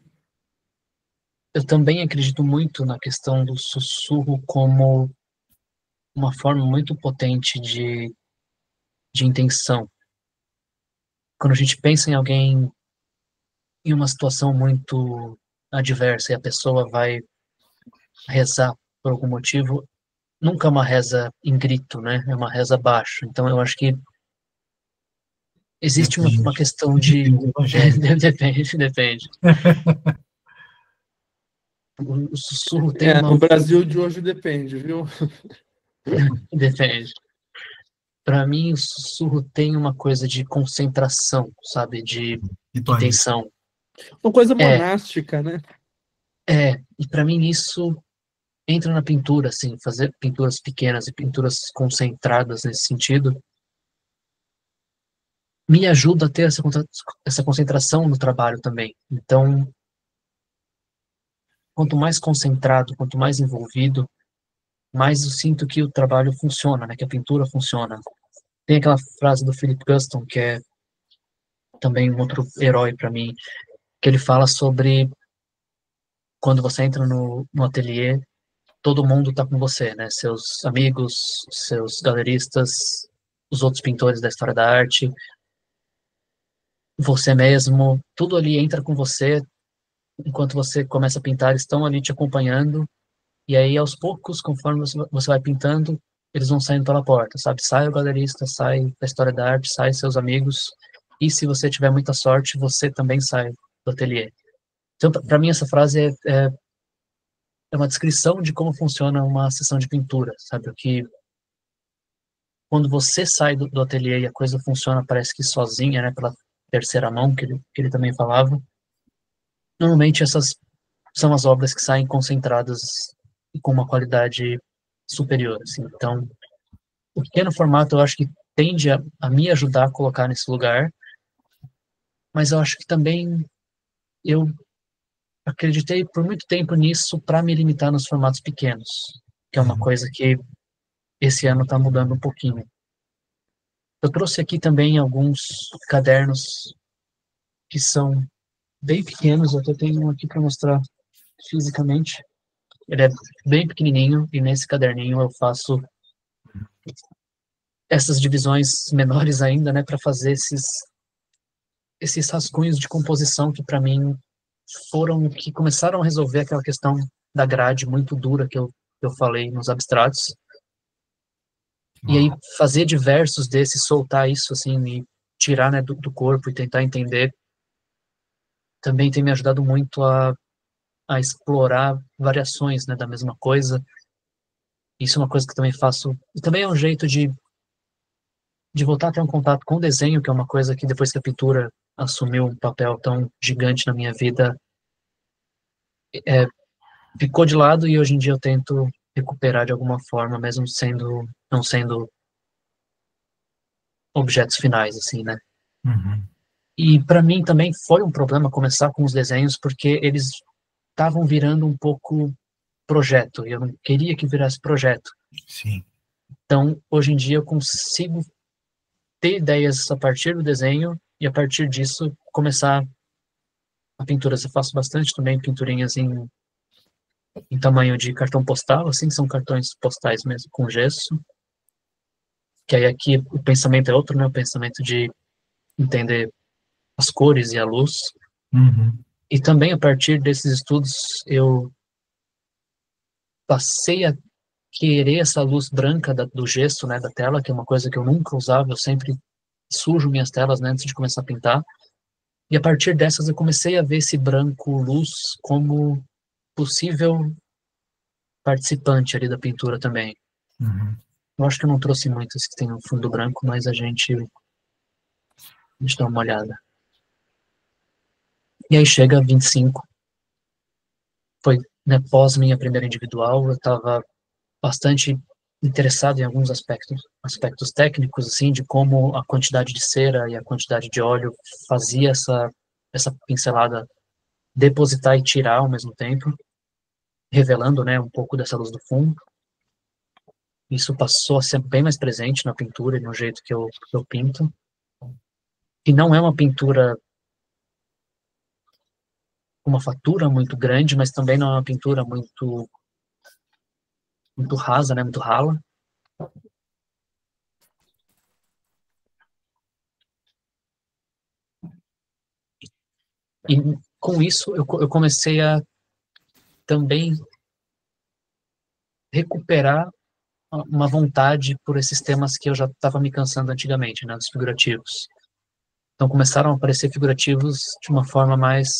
eu também acredito muito na questão do sussurro como uma forma muito potente de intenção. Quando a gente pensa em alguém em uma situação muito adversa e a pessoa vai rezar por algum motivo, nunca é uma reza em grito, né? É uma reza baixo. Então eu acho que existe uma Depende. questão de. Depende do evangelho. Depende. O sussurro tem No uma. Brasil de hoje depende, viu? Depende. Para mim, o sussurro tem uma coisa de concentração, sabe? De Ritualístico. intenção. Uma coisa É, monástica, né? e para mim isso entra na pintura, assim, fazer pinturas pequenas e pinturas concentradas nesse sentido, me ajuda a ter essa concentração no trabalho também. Então, quanto mais concentrado, quanto mais envolvido, mais eu sinto que o trabalho funciona, né? Que a pintura funciona. Tem aquela frase do Philip Guston, que é também um outro herói para mim, que ele fala sobre quando você entra no ateliê, todo mundo está com você, né? Seus amigos, seus galeristas, os outros pintores da história da arte, você mesmo, tudo ali entra com você, enquanto você começa a pintar, estão ali te acompanhando, e aí aos poucos, conforme você vai pintando, eles vão saindo pela porta, sabe? Sai o galerista, sai da história da arte, sai seus amigos, e se você tiver muita sorte, você também sai do ateliê. Então, para mim, essa frase é uma descrição de como funciona uma sessão de pintura, sabe? O que quando você sai do ateliê e a coisa funciona, parece que sozinha, né? Pela terceira mão, que ele também falava. Normalmente essas são as obras que saem concentradas e com uma qualidade superior, assim. Então, o pequeno formato eu acho que tende a me ajudar a colocar nesse lugar, mas eu acho que também eu acreditei por muito tempo nisso para me limitar nos formatos pequenos, que é uma coisa que esse ano está mudando um pouquinho. Eu trouxe aqui também alguns cadernos que são bem pequenos, eu até tenho um aqui para mostrar fisicamente. Ele é bem pequenininho e nesse caderninho eu faço essas divisões menores ainda, né, para fazer esses rascunhos de composição que para mim foram que começaram a resolver aquela questão da grade muito dura que eu falei nos abstratos. E aí fazer diversos desses, soltar isso assim e tirar, né, do corpo e tentar entender também tem me ajudado muito a explorar variações, né, da mesma coisa. Isso é uma coisa que eu também faço. E também é um jeito de voltar a ter um contato com o desenho, que é uma coisa que depois que a pintura assumiu um papel tão gigante na minha vida, é, ficou de lado e hoje em dia eu tento recuperar de alguma forma, mesmo não sendo objetos finais, assim, né? Uhum. E para mim também foi um problema começar com os desenhos, porque eles estavam virando um pouco projeto, e eu não queria que virasse projeto. Sim. Então, hoje em dia, eu consigo ter ideias a partir do desenho e, a partir disso, começar a pintura. Eu faço bastante também pinturinhas em tamanho de cartão postal, assim, que são cartões postais mesmo, com gesso. Que aí aqui o pensamento é outro, né? O pensamento de entender as cores e a luz. Uhum. E também, a partir desses estudos, eu passei a querer essa luz branca do gesso, né, da tela, que é uma coisa que eu nunca usava, eu sempre sujo minhas telas, né, antes de começar a pintar. E a partir dessas eu comecei a ver esse branco luz como possível participante ali da pintura também. Uhum. Eu acho que eu não trouxe muitas que tem um fundo branco, mas a gente dá uma olhada. E aí chega 25. Foi, né, pós minha primeira individual, eu estava bastante interessado em alguns aspectos técnicos, assim, de como a quantidade de cera e a quantidade de óleo fazia essa pincelada depositar e tirar ao mesmo tempo, revelando, né, um pouco dessa luz do fundo. Isso passou a ser bem mais presente na pintura e no jeito que eu pinto. E não é uma pintura com uma fatura muito grande, mas também não é uma pintura muito rasa, né, muito rala. E com isso eu comecei a também recuperar uma vontade por esses temas que eu já estava me cansando antigamente, né, dos figurativos. Então começaram a aparecer figurativos de uma forma mais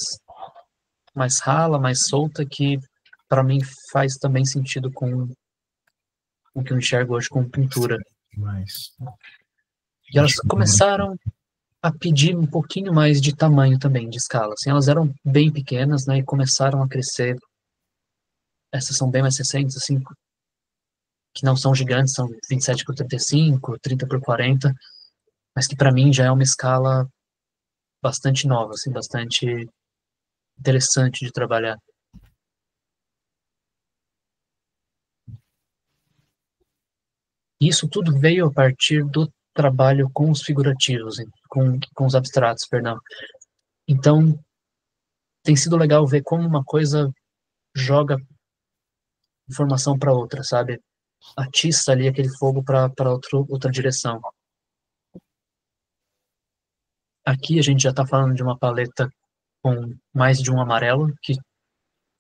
rala, mais solta, que para mim faz também sentido com o que eu enxergo hoje como pintura. Mas E elas começaram a pedir um pouquinho mais de tamanho também, de escala. Assim, elas eram bem pequenas, né, e começaram a crescer. Essas são bem mais recentes, assim, que não são gigantes, são 27 por 35, 30 por 40, mas que para mim já é uma escala bastante nova, assim, bastante interessante de trabalhar. Isso tudo veio a partir do trabalho com os figurativos, com os abstratos, perdão. Então, tem sido legal ver como uma coisa joga informação para outra, sabe? Atiça ali aquele fogo para outra direção. Aqui a gente já está falando de uma paleta com mais de um amarelo, que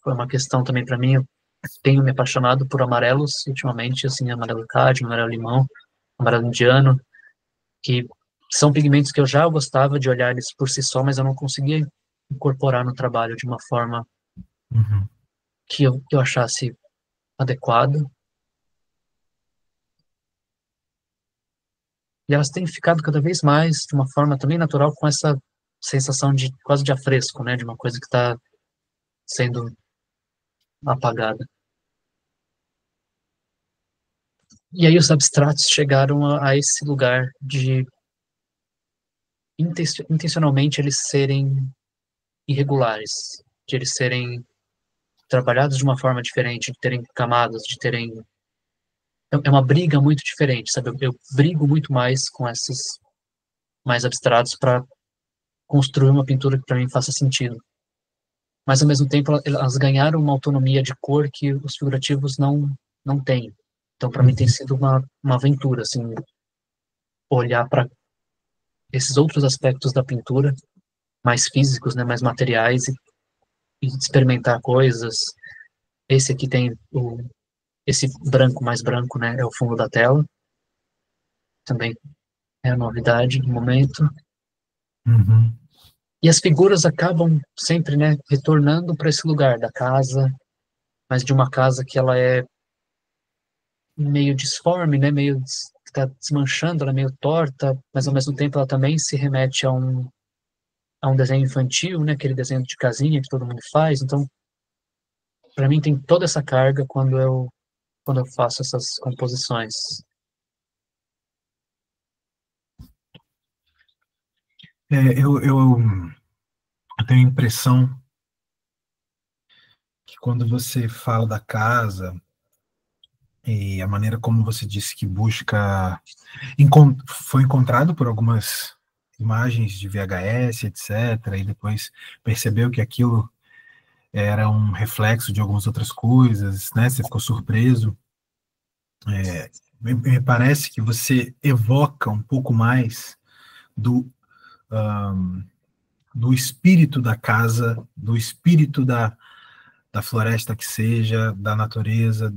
foi uma questão também para mim. Eu tenho me apaixonado por amarelos ultimamente, assim, amarelo cádmio, amarelo limão, amarelo indiano, que são pigmentos que eu já gostava de olhar eles por si só, mas eu não conseguia incorporar no trabalho de uma forma Uhum. que eu achasse adequada. E elas têm ficado cada vez mais de uma forma também natural, com essa sensação de quase de afresco, né, de uma coisa que está sendo apagada. E aí os abstratos chegaram a esse lugar de intencionalmente eles serem irregulares, de eles serem trabalhados de uma forma diferente, de terem camadas, de terem... É uma briga muito diferente, sabe? Eu brigo muito mais com esses mais abstratos para construir uma pintura que para mim faça sentido. Mas, ao mesmo tempo, elas ganharam uma autonomia de cor que os figurativos não têm. Então, para mim, tem sido uma aventura, assim, olhar para esses outros aspectos da pintura, mais físicos, né, mais materiais, e experimentar coisas. Esse aqui tem esse branco mais branco, né, é o fundo da tela. Também é a novidade do momento. Uhum. E as figuras acabam sempre, né, retornando para esse lugar da casa, mas de uma casa que ela é meio disforme, né, meio está desmanchando, ela é meio torta, mas ao mesmo tempo ela também se remete a um desenho infantil, né, aquele desenho de casinha que todo mundo faz. Então, para mim tem toda essa carga quando eu faço essas composições. Eu tenho a impressão que quando você fala da casa e a maneira como você disse que busca, foi encontrado por algumas imagens de VHS, etc., e depois percebeu que aquilo era um reflexo de algumas outras coisas, né? Você ficou surpreso. Me parece que você evoca um pouco mais do, do espírito da casa, do espírito da floresta que seja, da natureza.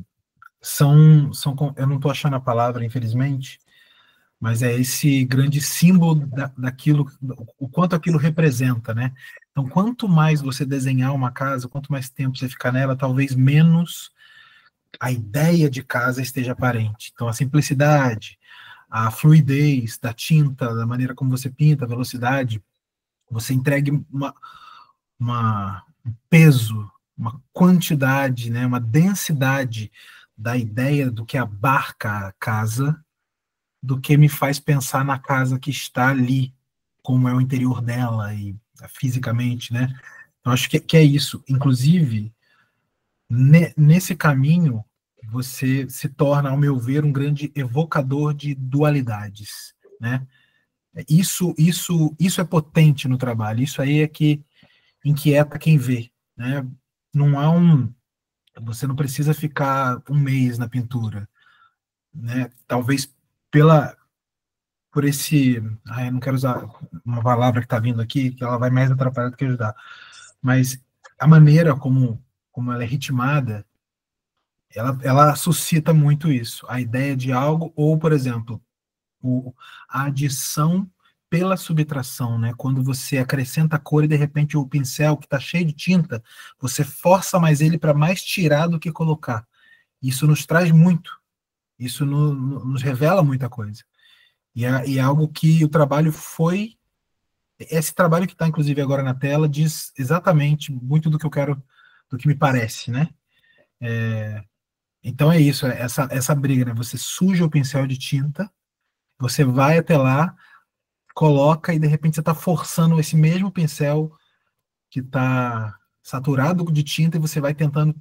Eu não estou achando a palavra, infelizmente, mas é esse grande símbolo daquilo, o quanto aquilo representa, né? Então, quanto mais você desenhar uma casa, quanto mais tempo você ficar nela, talvez menos a ideia de casa esteja aparente. Então, a simplicidade, a fluidez da tinta, da maneira como você pinta, a velocidade, você entregue um peso, uma quantidade, né, uma densidade da ideia do que abarca a casa, do que me faz pensar na casa que está ali, como é o interior dela e fisicamente, né? Eu acho que é isso. Inclusive, nesse caminho, você se torna, ao meu ver, um grande evocador de dualidades, né? Isso é potente no trabalho. Isso aí é que inquieta quem vê, né? Não há você não precisa ficar um mês na pintura, né? Talvez por esse, eu não quero usar uma palavra que está vindo aqui, que ela vai mais atrapalhar do que ajudar, mas a maneira como ela é ritmada, ela suscita muito isso, a ideia de algo, ou, por exemplo, a adição pela subtração, né? Quando você acrescenta cor e de repente o pincel que está cheio de tinta, você força mais ele para mais tirar do que colocar. Isso nos traz muito, isso nos revela muita coisa. E é algo que o trabalho foi. Esse trabalho que está, inclusive, agora na tela, diz exatamente muito do que eu quero, do que me parece, né? Então é isso, essa briga, né? Você suja o pincel de tinta, você vai até lá, coloca e de repente você está forçando esse mesmo pincel que está saturado de tinta e você vai tentando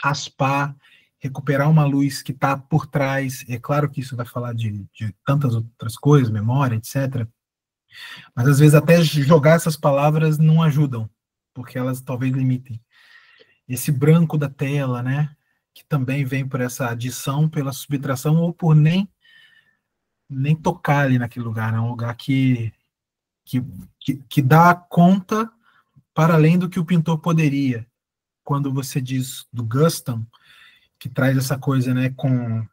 raspar, recuperar uma luz que está por trás. É claro que isso vai falar de tantas outras coisas, memória, etc. Mas às vezes até jogar essas palavras não ajudam, porque elas talvez limitem. Esse branco da tela, né? Que também vem por essa adição, pela subtração, ou por nem tocar ali naquele lugar, né? Um lugar que dá conta para além do que o pintor poderia. Quando você diz do Guston, que traz essa coisa, né? Com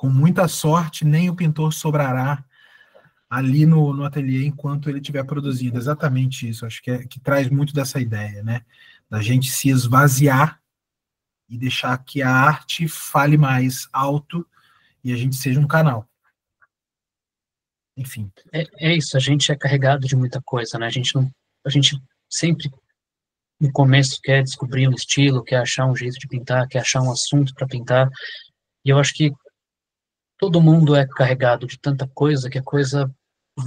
muita sorte, nem o pintor sobrará ali no ateliê enquanto ele estiver produzindo. Exatamente isso. Acho que traz muito dessa ideia, né? Da gente se esvaziar e deixar que a arte fale mais alto e a gente seja um canal. Enfim. É isso, a gente é carregado de muita coisa, né? A gente sempre no começo quer descobrir um estilo, quer achar um jeito de pintar, quer achar um assunto para pintar. E eu acho que todo mundo é carregado de tanta coisa que a coisa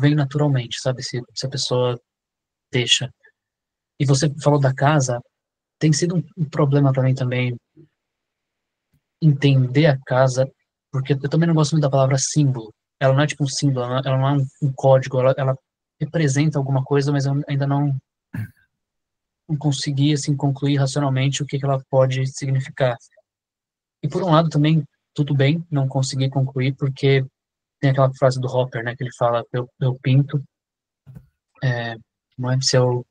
vem naturalmente, sabe? Se a pessoa deixa. E você falou da casa, tem sido um problema para mim também entender a casa, porque eu também não gosto muito da palavra símbolo. Ela não é tipo um símbolo, ela não é um código, ela representa alguma coisa, mas eu ainda não consegui assim concluir racionalmente o que ela pode significar. E por um lado também tudo bem não conseguir concluir, porque tem aquela frase do Hopper, né, que ele fala, eu pinto, não é se eu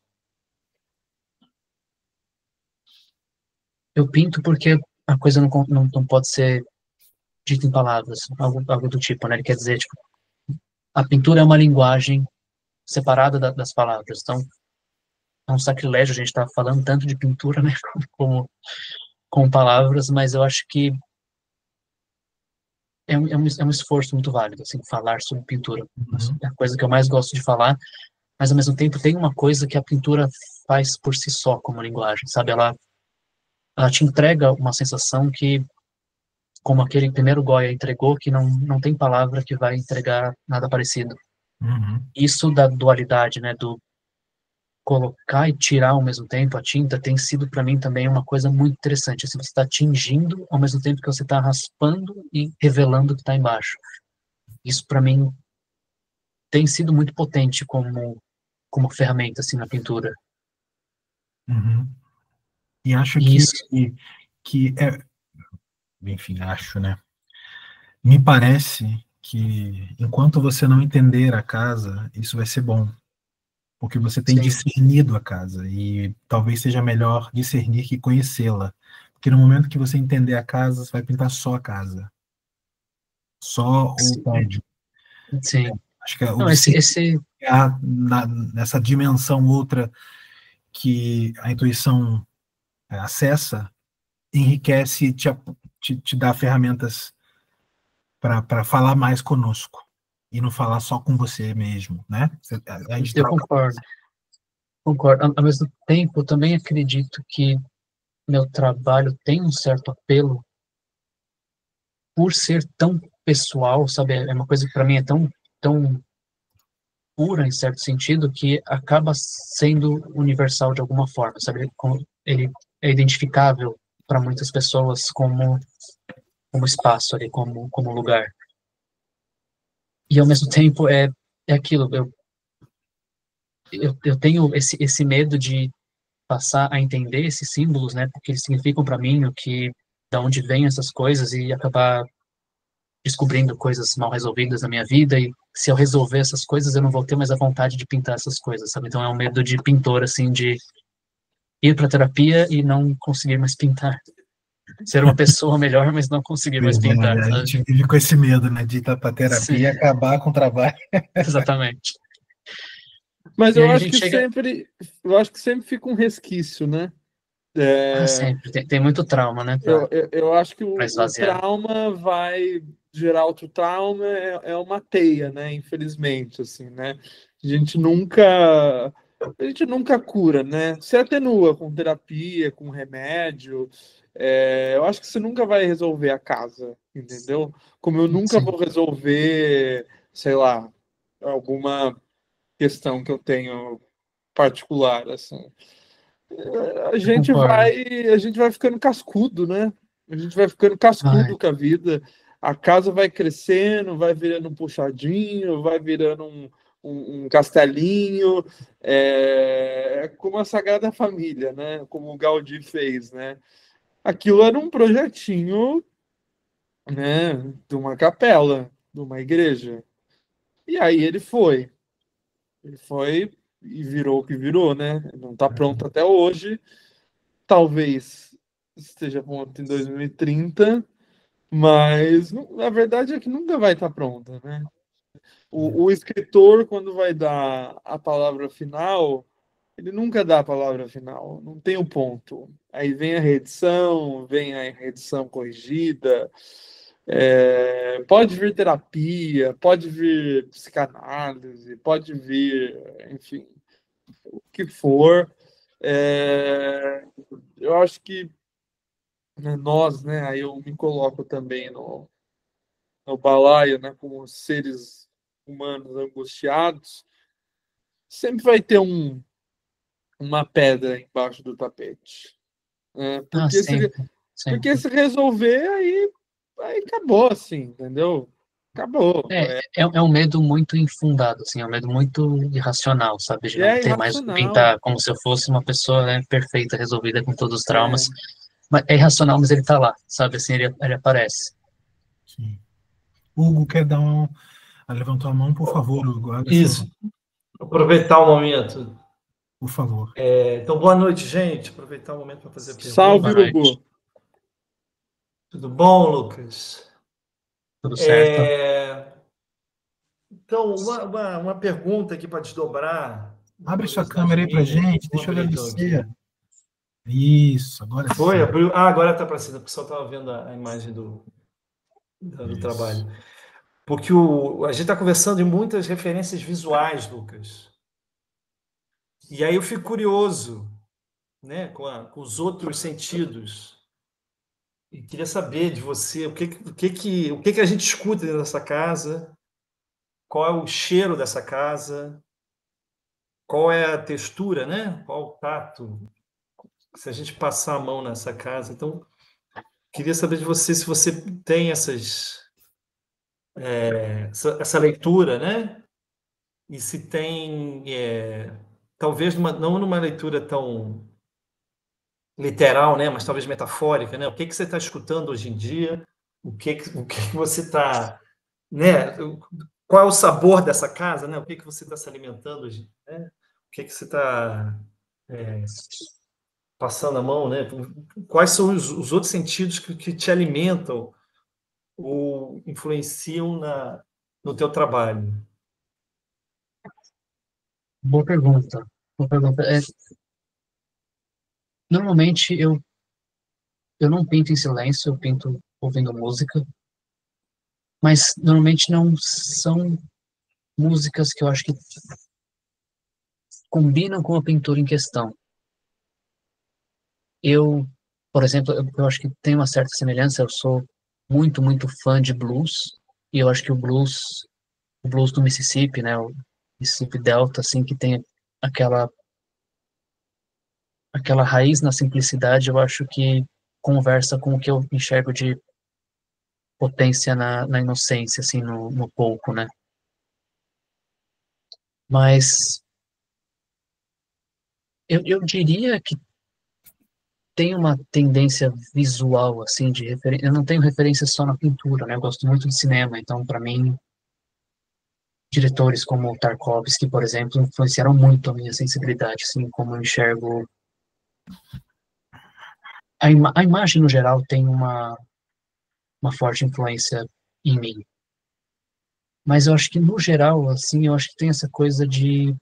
pinto porque a coisa não pode ser dita em palavras, algo do tipo, né? Ele quer dizer, tipo, a pintura é uma linguagem separada das palavras. Então, é um sacrilégio a gente estar falando tanto de pintura, né, com palavras, mas eu acho que é um esforço muito válido, assim, falar sobre pintura. Uhum. É a coisa que eu mais gosto de falar, mas ao mesmo tempo tem uma coisa que a pintura faz por si só como linguagem, sabe? Ela te entrega uma sensação que, como aquele primeiro Goya entregou, que não tem palavra que vai entregar nada parecido. Uhum. Isso da dualidade, né, colocar e tirar ao mesmo tempo a tinta tem sido para mim também uma coisa muito interessante. Assim, você está tingindo ao mesmo tempo que você está raspando e revelando o que está embaixo. Isso para mim tem sido muito potente como ferramenta assim na pintura. Uhum. E acho Isso. que é, enfim, acho, né? Me parece que enquanto você não entender a casa, isso vai ser bom, porque você tem Sim. discernido a casa e talvez seja melhor discernir que conhecê-la, porque no momento que você entender a casa, você vai pintar só a casa, só o Sim. prédio. Sim. Acho que o Não, esse nessa dimensão outra que a intuição acessa, enriquece e te dá ferramentas para falar mais conosco e não falar só com você mesmo, né? A gente eu troca. concordo. Concordo. Ao mesmo tempo, eu também acredito que meu trabalho tem um certo apelo por ser tão pessoal, sabe? É uma coisa que para mim é tão pura, em certo sentido, que acaba sendo universal de alguma forma, sabe? Ele é identificável para muitas pessoas como espaço ali, como lugar. E ao mesmo tempo é aquilo, eu tenho esse medo de passar a entender esses símbolos, né? Porque eles significam para mim da onde vêm essas coisas e acabar descobrindo coisas mal resolvidas na minha vida e se eu resolver essas coisas eu não vou ter mais a vontade de pintar essas coisas, sabe? Então é um medo de pintor, assim, de ir para terapia e não conseguir mais pintar. Ser uma pessoa melhor, mas não conseguir mais pintar, A sabe? gente vive com esse medo, né, de ir para terapia e Sim, acabar com o trabalho. exatamente. Mas E aí a gente chega... eu acho que sempre fica um resquício, né? sempre. Tem muito trauma, né, Eu acho que pra o esvaziar. trauma vai gerar outro trauma, é uma teia, né? Infelizmente, assim, né? A gente nunca cura, né? Se atenua com terapia, com remédio. Eu acho que você nunca vai resolver a casa, entendeu? Como eu nunca Sim, vou resolver, sei lá, alguma questão que eu tenho particular, assim. A eu gente concordo. vai, a gente vai ficando cascudo, né? A gente vai ficando Vai, cascudo com a vida. A casa vai crescendo, vai virando um puxadinho, vai virando um castelinho, como a Sagrada Família, né? Como o Gaudí fez, né? Aquilo era um projetinho, né? De uma capela, de uma igreja. E aí ele foi e virou o que virou, né? Não está pronto até hoje. Talvez esteja pronto em 2030, mas a verdade é que nunca vai estar pronta, né? O escritor, quando vai dar a palavra final, ele nunca dá a palavra final, não tem o ponto. Aí vem a reedição corrigida, pode vir terapia, pode vir psicanálise, pode vir, enfim, o que for. Eu acho que, né, nós, né, aí eu me coloco também no balaio, né, como seres humanos angustiados, sempre vai ter uma pedra embaixo do tapete, né? Porque se, sempre, porque sempre. se resolver, aí acabou, assim, entendeu? Acabou. É um medo muito infundado, assim, é um medo muito irracional, sabe? De E não é ter mais o que irracional. pintar, como se eu fosse uma pessoa, né, perfeita, resolvida com todos os traumas. É, Mas é irracional, mas ele tá lá, sabe? Assim, ele aparece. Sim. Hugo quer levantou a mão, por favor, Hugo, abre sua mão, Isso, aproveitar o momento. por favor. Então, boa noite, gente. Aproveitar o momento para fazer a salve, Boa pergunta. noite. Hugo. Tudo bom, Lucas? Tudo certo? Então, uma pergunta aqui para desdobrar, uma Abre sua curiosidade câmera aí pra minha. gente, Vou deixa eu ver abrir então você. aqui. Isso, agora Foi? sim. Abriu? Ah, agora está aparecendo. O pessoal estava vendo a imagem do Isso. trabalho. Porque a gente está conversando em muitas referências visuais, Lucas. E aí eu fico curioso, né, com os outros sentidos. E queria saber de você o que a gente escuta dentro dessa casa, qual é o cheiro dessa casa, qual é a textura, né? Qual o tato, se a gente passar a mão nessa casa. Então, queria saber de você se você tem essa leitura, né? E se tem, talvez não numa leitura tão literal, né? Mas talvez metafórica, né? O que você está escutando hoje em dia? O que você está, né? Qual é o sabor dessa casa, né? O que você está se alimentando hoje, né? O que você está passando a mão, né? Quais são os outros sentidos que te alimentam ou influenciam no teu trabalho? Boa pergunta. Boa pergunta. Normalmente eu não pinto em silêncio, eu pinto ouvindo música, mas normalmente não são músicas que eu acho que combinam com a pintura em questão. Eu, por exemplo, eu acho que tem uma certa semelhança, eu sou muito, muito fã de blues, e eu acho que o blues do Mississippi, né, o Mississippi Delta, assim, que tem aquela raiz na simplicidade, eu acho que conversa com o que eu enxergo de potência na inocência, assim, no pouco, né? Mas eu diria que tem uma tendência visual, assim, de referência. Eu não tenho referência só na pintura, né? Eu gosto muito de cinema, então, para mim, diretores como Tarkovsky, por exemplo, influenciaram muito a minha sensibilidade, assim, como eu enxergo. A imagem, no geral, tem uma forte influência em mim. Mas eu acho que, no geral, assim, eu acho que tem essa coisa de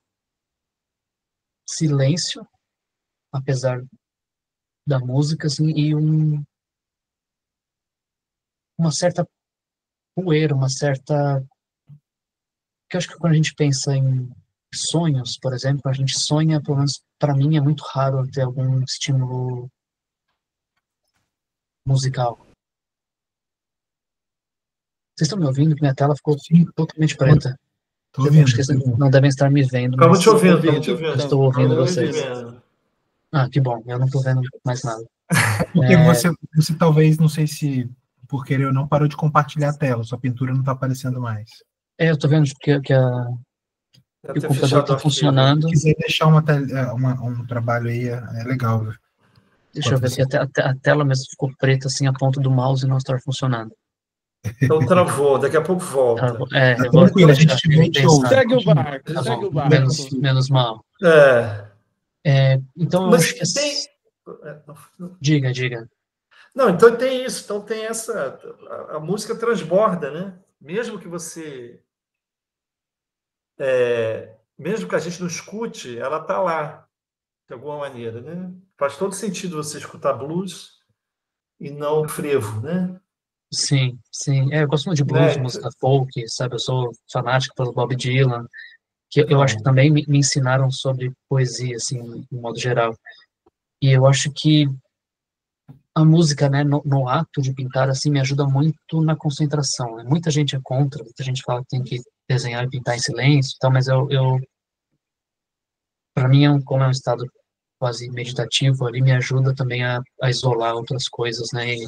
silêncio, apesar da música, assim, e uma certa poeira, uma certa... Que eu acho que quando a gente pensa em sonhos, por exemplo, a gente sonha, pelo menos para mim, é muito raro ter algum estímulo musical. Vocês estão me ouvindo? Minha tela ficou totalmente preta. Tô Eu ouvindo. acho que vocês não devem estar me vendo, Estamos mas te ouvindo, ouvindo, estamos te ouvindo. eu estou ouvindo Estamos te vocês. vendo. Ah, que bom, eu não estou vendo mais nada. Porque você talvez, não sei se por querer ou não, parou de compartilhar a tela, sua pintura não está aparecendo mais. Eu estou vendo que Deve o ter computador fechado o está arquivo. funcionando. Se quiser deixar um trabalho aí, é legal. Deixa eu ver aqui, a tela mesmo ficou preta, assim, a ponta do mouse não está funcionando. Então travou, daqui a pouco volta. Tá Eu vou tranquilo, a gente deixar te vê e te ouve. Segue o barco, Tá segue bom, o barco. menos mal. Então, eu Mas acho que... tem... Diga. Não, então tem isso, então tem essa... A música transborda, né? Mesmo que você... mesmo que a gente não escute, ela está lá, de alguma maneira, né? Faz todo sentido você escutar blues e não frevo, né? Sim. Eu gosto muito de blues, Né? música folk, sabe? Eu sou fanático pelo Bob Dylan, que eu acho que Então, também me ensinaram sobre poesia, assim, no modo geral. E eu acho que a música, né, no ato de pintar, assim, me ajuda muito na concentração, né? Muita gente é contra, muita gente fala que tem que desenhar e pintar em silêncio e tal, mas para mim, como é um estado quase meditativo, ali me ajuda também a isolar outras coisas, né, e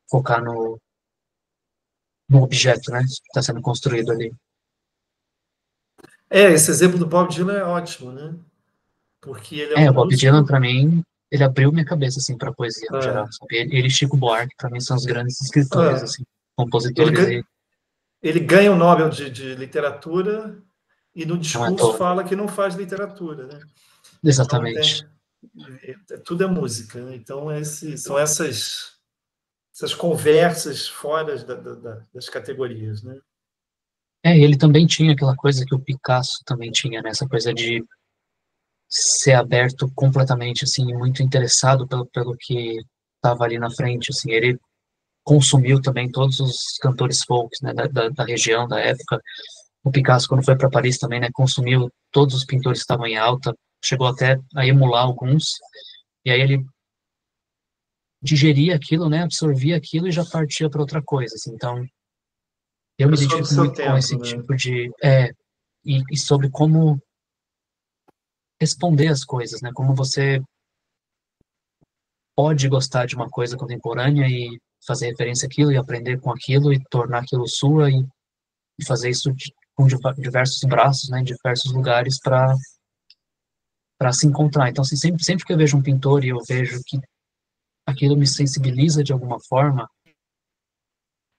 focar no objeto, né, que está sendo construído ali. esse exemplo do Bob Dylan é ótimo, né? Porque ele é um O Bob músico... Dylan, para mim, ele abriu minha cabeça, assim, para poesia, no geral, sabe? Ele e Chico Buarque, para mim, são os grandes escritores, assim, compositores. Ele ganha o Nobel de literatura e no discurso Não fala que não faz literatura, né? Exatamente. Então, tudo é música, né? Então, são essas conversas fora das categorias, né? Ele também tinha aquela coisa que o Picasso também tinha, né? Essa coisa de ser aberto completamente, assim, muito interessado pelo que estava ali na frente, assim. Ele consumiu também todos os cantores folk, né, da região, da época. O Picasso, quando foi para Paris também, né, consumiu todos os pintores que estavam em alta, chegou até a emular alguns, e aí ele digeria aquilo, né, absorvia aquilo e já partia para outra coisa, assim. Então, eu me Pessoa do identifico seu muito com tempo, esse né? tipo de... e sobre como responder as coisas, né? Como você pode gostar de uma coisa contemporânea e fazer referência àquilo e aprender com aquilo e tornar aquilo sua e fazer isso com diversos braços, né, em diversos lugares para se encontrar. Então, assim, sempre que eu vejo um pintor e eu vejo que aquilo me sensibiliza de alguma forma,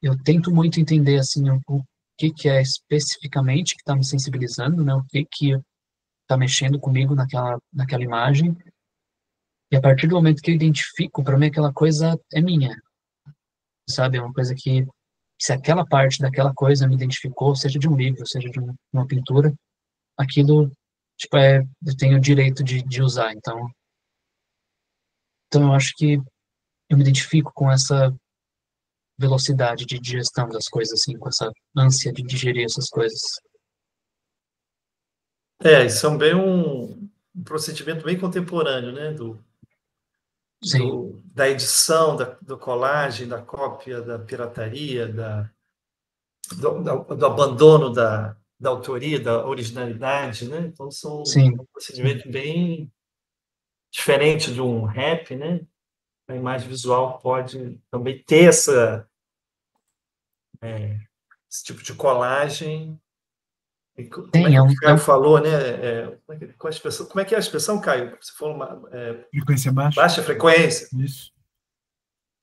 eu tento muito entender, assim, o que é especificamente que está me sensibilizando, né, o que está mexendo comigo naquela imagem, e a partir do momento que eu identifico, para mim aquela coisa é minha, sabe? É uma coisa que, se aquela parte daquela coisa me identificou, seja de um livro, seja de uma pintura, aquilo, tipo, eu tenho o direito de usar. Então eu acho que eu me identifico com essa velocidade de digestão das coisas, assim, com essa ânsia de digerir essas coisas. Isso é bem um procedimento bem contemporâneo, né? Sim, Da edição, do colagem, da cópia, da pirataria, do abandono da autoria, da originalidade, né? Então, são sim. um procedimento bem diferente de um rap, né? A imagem visual pode também ter esse tipo de colagem. Como é Tem, que o Caio falou, né? Como é que é a expressão, Caio? Você falou Frequência baixa. baixa frequência. Isso.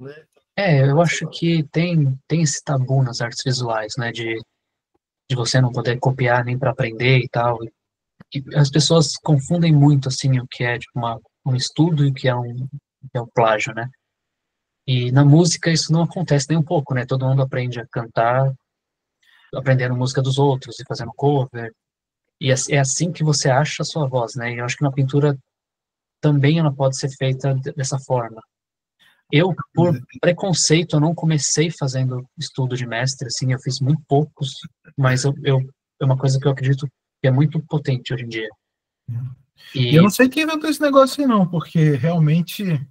Né? eu acho que tem esse tabu nas artes visuais, né, de você não poder copiar nem para aprender e tal. E as pessoas confundem muito, assim, o que é tipo, um estudo e o que é um plágio, né? E na música isso não acontece nem um pouco, né? Todo mundo aprende a cantar aprendendo música dos outros e fazendo cover. E é assim que você acha a sua voz, né? E eu acho que na pintura também ela pode ser feita dessa forma. Eu, por preconceito, eu não comecei fazendo estudo de mestre, assim, eu fiz muito poucos, mas é uma coisa que eu acredito que é muito potente hoje em dia. E eu não sei quem inventou esse negócio aí, não, porque realmente,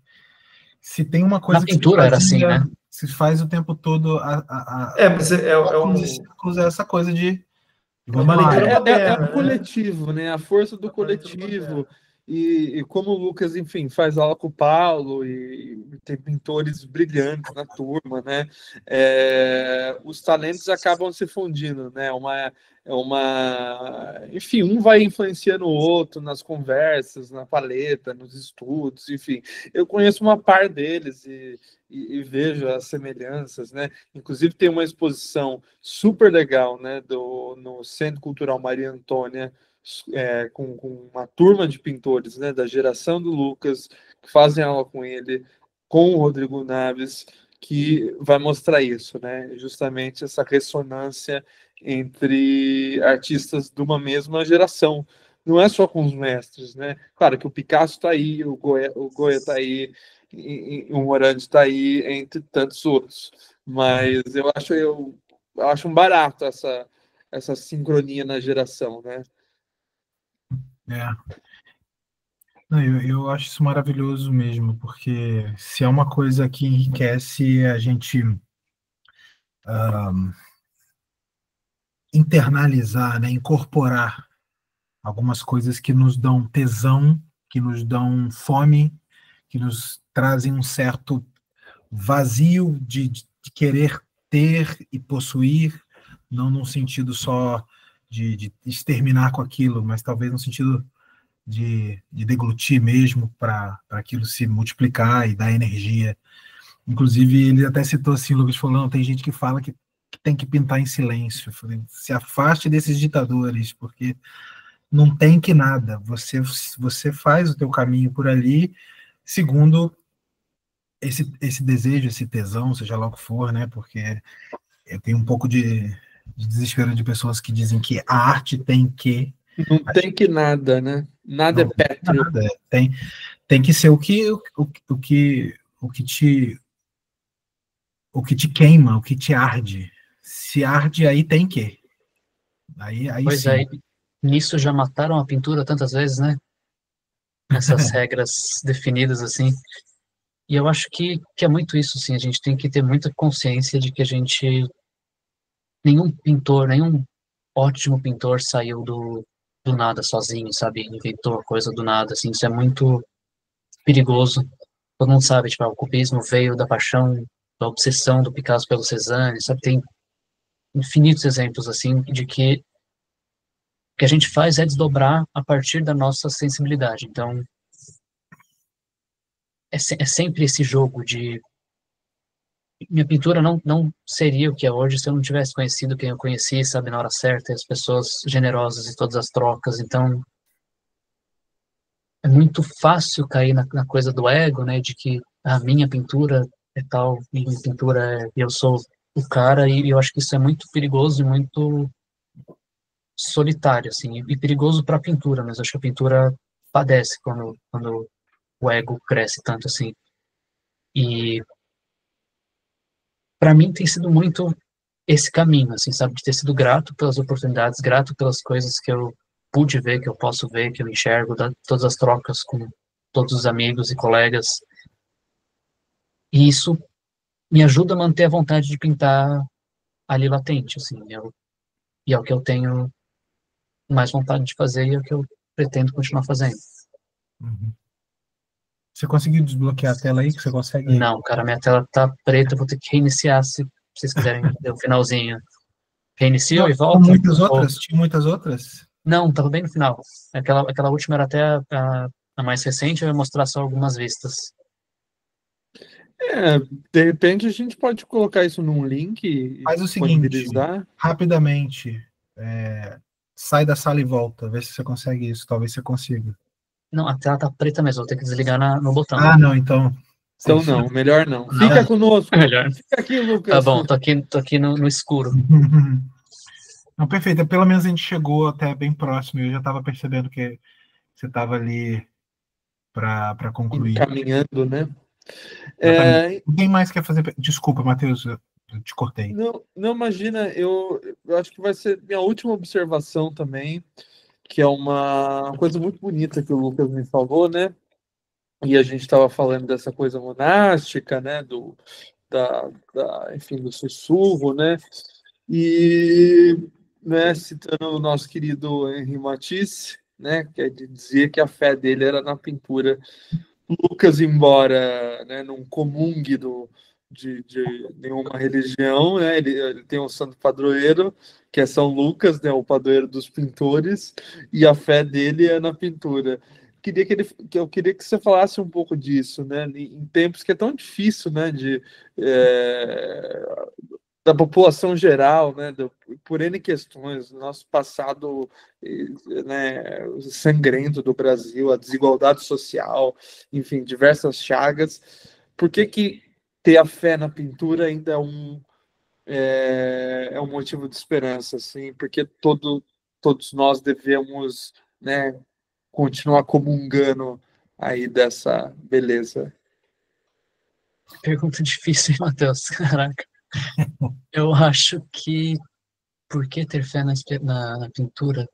se tem uma coisa na que pintura era assim, né? se faz o tempo todo mas essa coisa de uma leitura moderna, o coletivo, né? A força do coletivo. E como o Lucas, enfim, faz aula com o Paulo e tem pintores brilhantes na turma, né? Os talentos acabam se fundindo, né? Enfim, um vai influenciando o outro nas conversas, na paleta, nos estudos, enfim. Eu conheço uma par deles e vejo as semelhanças, né? Inclusive tem uma exposição super legal, né? No Centro Cultural Maria Antônia, com uma turma de pintores, né, da geração do Lucas, que fazem aula com ele, com o Rodrigo Naves, que vai mostrar isso, né, justamente essa ressonância entre artistas de uma mesma geração. Não é só com os mestres, né? Claro que o Picasso está aí, o Goya está aí, o Morandi está aí, entre tantos outros. Mas eu acho um barato essa sincronia na geração, né? Não, eu acho isso maravilhoso mesmo, porque se é uma coisa que enriquece a gente internalizar, né, incorporar algumas coisas que nos dão tesão, que nos dão fome, que nos trazem um certo vazio de querer ter e possuir, não num sentido só de exterminar com aquilo, mas talvez no sentido de deglutir mesmo para aquilo se multiplicar e dar energia. Inclusive, ele até citou assim, o Lucas falou, não, tem gente que fala que tem que pintar em silêncio. Eu falei, se afaste desses ditadores, porque não tem que nada. Você faz o teu caminho por ali, segundo esse desejo, esse tesão, seja lá o que for, né? Porque eu tenho um pouco de desespero de pessoas que dizem que a arte tem que... Não tem que nada, né? Nada é pétreo. Nada. Tem que ser o que te queima, o que te arde. Se arde, aí tem que. Aí Pois sim. é, nisso já mataram a pintura tantas vezes, né? Essas regras definidas assim. E eu acho que é muito isso, sim. A gente tem que ter muita consciência de que nenhum pintor, nenhum ótimo pintor saiu do nada sozinho, sabe? Inventou coisa do nada, assim, isso é muito perigoso. Todo mundo sabe, tipo, o cubismo veio da paixão, da obsessão do Picasso pelo Cézanne, sabe? Tem infinitos exemplos, assim, de que o que a gente faz é desdobrar a partir da nossa sensibilidade. Então, é sempre esse jogo de... Minha pintura não seria o que é hoje se eu não tivesse conhecido quem eu conheci, sabe, na hora certa, e as pessoas generosas e todas as trocas. Então, é muito fácil cair na coisa do ego, né, de que a minha pintura é tal, minha pintura é... Eu sou o cara, e eu acho que isso é muito perigoso e muito solitário, assim, e perigoso para a pintura, mas acho que a pintura padece quando o ego cresce tanto assim. E para mim tem sido muito esse caminho, assim, sabe, de ter sido grato pelas oportunidades, grato pelas coisas que eu pude ver, que eu posso ver, que eu enxergo, todas as trocas com todos os amigos e colegas. E isso me ajuda a manter a vontade de pintar ali latente, assim, e é o que eu tenho mais vontade de fazer e é o que eu pretendo continuar fazendo. Uhum. Você conseguiu desbloquear a tela aí? Que você consegue? Não, cara, minha tela tá preta, vou ter que reiniciar se vocês quiserem ver o finalzinho. Reinicio e volta? Muitas outras? Tinha muitas outras? Não, tava bem no final. Aquela última era até a mais recente, eu ia mostrar só algumas vistas. De repente a gente pode colocar isso num link e Faz o seguinte, disponibilizar. rapidamente, sai da sala e volta, vê se você consegue isso, talvez você consiga. Não, a tela tá preta mesmo, vou ter que desligar no botão. Ah, não, então... Então não, melhor não. Não. Fica conosco. Melhor. Fica aqui, Lucas. Tá bom, tô aqui no escuro. Não, perfeito, pelo menos a gente chegou até bem próximo, eu já estava percebendo que você estava ali para concluir. Encaminhando, né? Quem mais quer fazer... Desculpa, Matheus, eu te cortei. Não imagina, eu acho que vai ser minha última observação também, que é uma coisa muito bonita que o Lucas me falou, né? E a gente estava falando dessa coisa monástica, né? Enfim, do sussurro, né? E, né, citando o nosso querido Henri Matisse, né? Que dizia que a fé dele era na pintura. Lucas, embora, né, não comungue de nenhuma religião, né, ele tem um santo padroeiro, que é São Lucas, né, o padroeiro dos pintores, e a fé dele é na pintura. Eu queria que você falasse um pouco disso, né, em tempos que é tão difícil, né, da população geral, né, por N questões, nosso passado, né, sangrento do Brasil, a desigualdade social, enfim, diversas chagas. Por que ter a fé na pintura ainda é um motivo de esperança, assim? Porque todos nós devemos, né, continuar comungando aí dessa beleza. Pergunta difícil, hein, Matheus? Caraca. Eu acho que... Por que ter fé na pintura?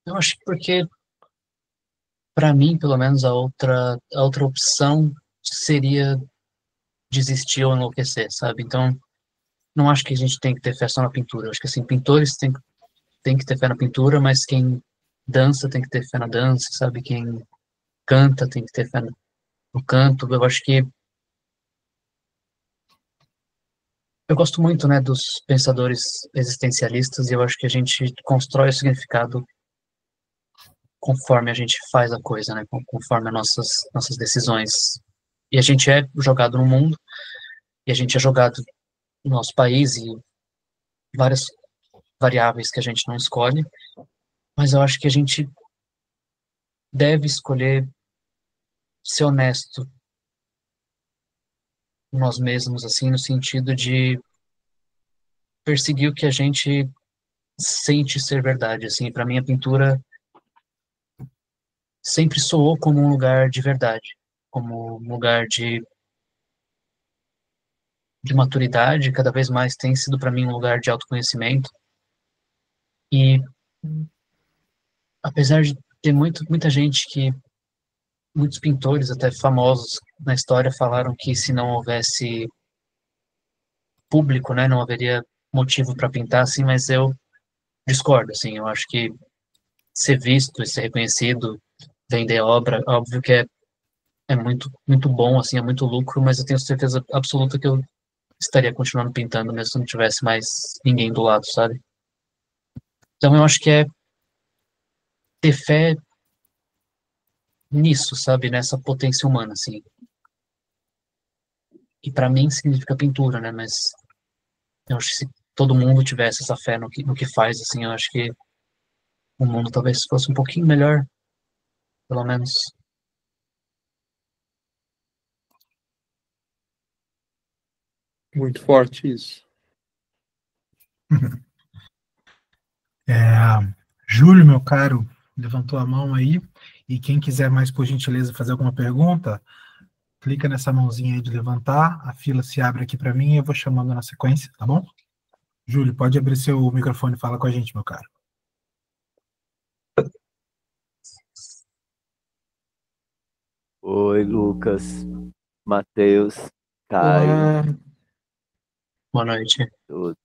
Eu acho que porque, para mim, pelo menos, a outra opção seria desistir ou enlouquecer, sabe? Então, não acho que a gente tem que ter fé só na pintura. Eu acho que, assim, pintores têm que ter fé na pintura, mas quem dança tem que ter fé na dança, sabe? Quem canta tem que ter fé no canto. Eu acho que... Eu gosto muito, né, dos pensadores existencialistas e eu acho que a gente constrói o significado conforme a gente faz a coisa, né, conforme as nossas decisões. E a gente é jogado no mundo, e a gente é jogado no nosso país e várias variáveis que a gente não escolhe, mas eu acho que a gente deve escolher ser honesto com nós mesmos, assim, no sentido de perseguir o que a gente sente ser verdade, assim. Para mim, a pintura sempre soou como um lugar de verdade, como um lugar de maturidade, cada vez mais tem sido para mim um lugar de autoconhecimento. E apesar de ter muita gente muitos pintores, até famosos na história, falaram que se não houvesse público, né? Não haveria motivo para pintar, assim, mas eu discordo, assim. Eu acho que ser visto e ser reconhecido, vender obra, óbvio que é muito, muito bom, assim, é muito lucro, mas eu tenho certeza absoluta que eu estaria continuando pintando mesmo se não tivesse mais ninguém do lado, sabe? Então eu acho que é ter fé nisso, sabe? Nessa potência humana, assim. E para mim significa pintura, né? Mas eu acho que se todo mundo tivesse essa fé no que faz, assim, eu acho que o mundo talvez fosse um pouquinho melhor, pelo menos. Muito forte isso. Júlio, meu caro, levantou a mão aí. E quem quiser mais, por gentileza, fazer alguma pergunta, clica nessa mãozinha aí de levantar. A fila se abre aqui para mim e eu vou chamando na sequência, tá bom? Júlio, pode abrir seu microfone e fala com a gente, meu caro. Oi, Lucas, Matheus, Caio, Olá. Boa noite. todos.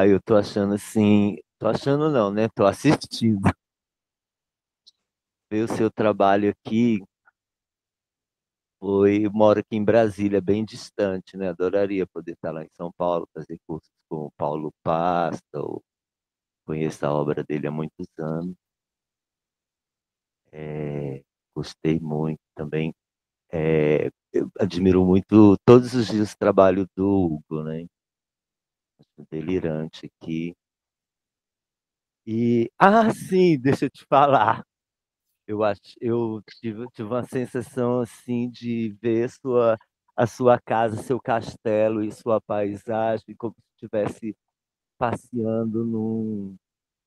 Eu tô achando assim, tô achando não, né? Tô assistindo. Ver o seu trabalho aqui, eu moro aqui em Brasília, bem distante, né? Adoraria poder estar lá em São Paulo, fazer cursos com o Paulo Pasta, conheço a obra dele há muitos anos. Gostei muito também. Eu admiro muito todos os dias o trabalho do Hugo, né? Acho delirante aqui. Sim, deixa eu te falar. Eu tive uma sensação assim de ver a sua casa, seu castelo e sua paisagem como se estivesse passeando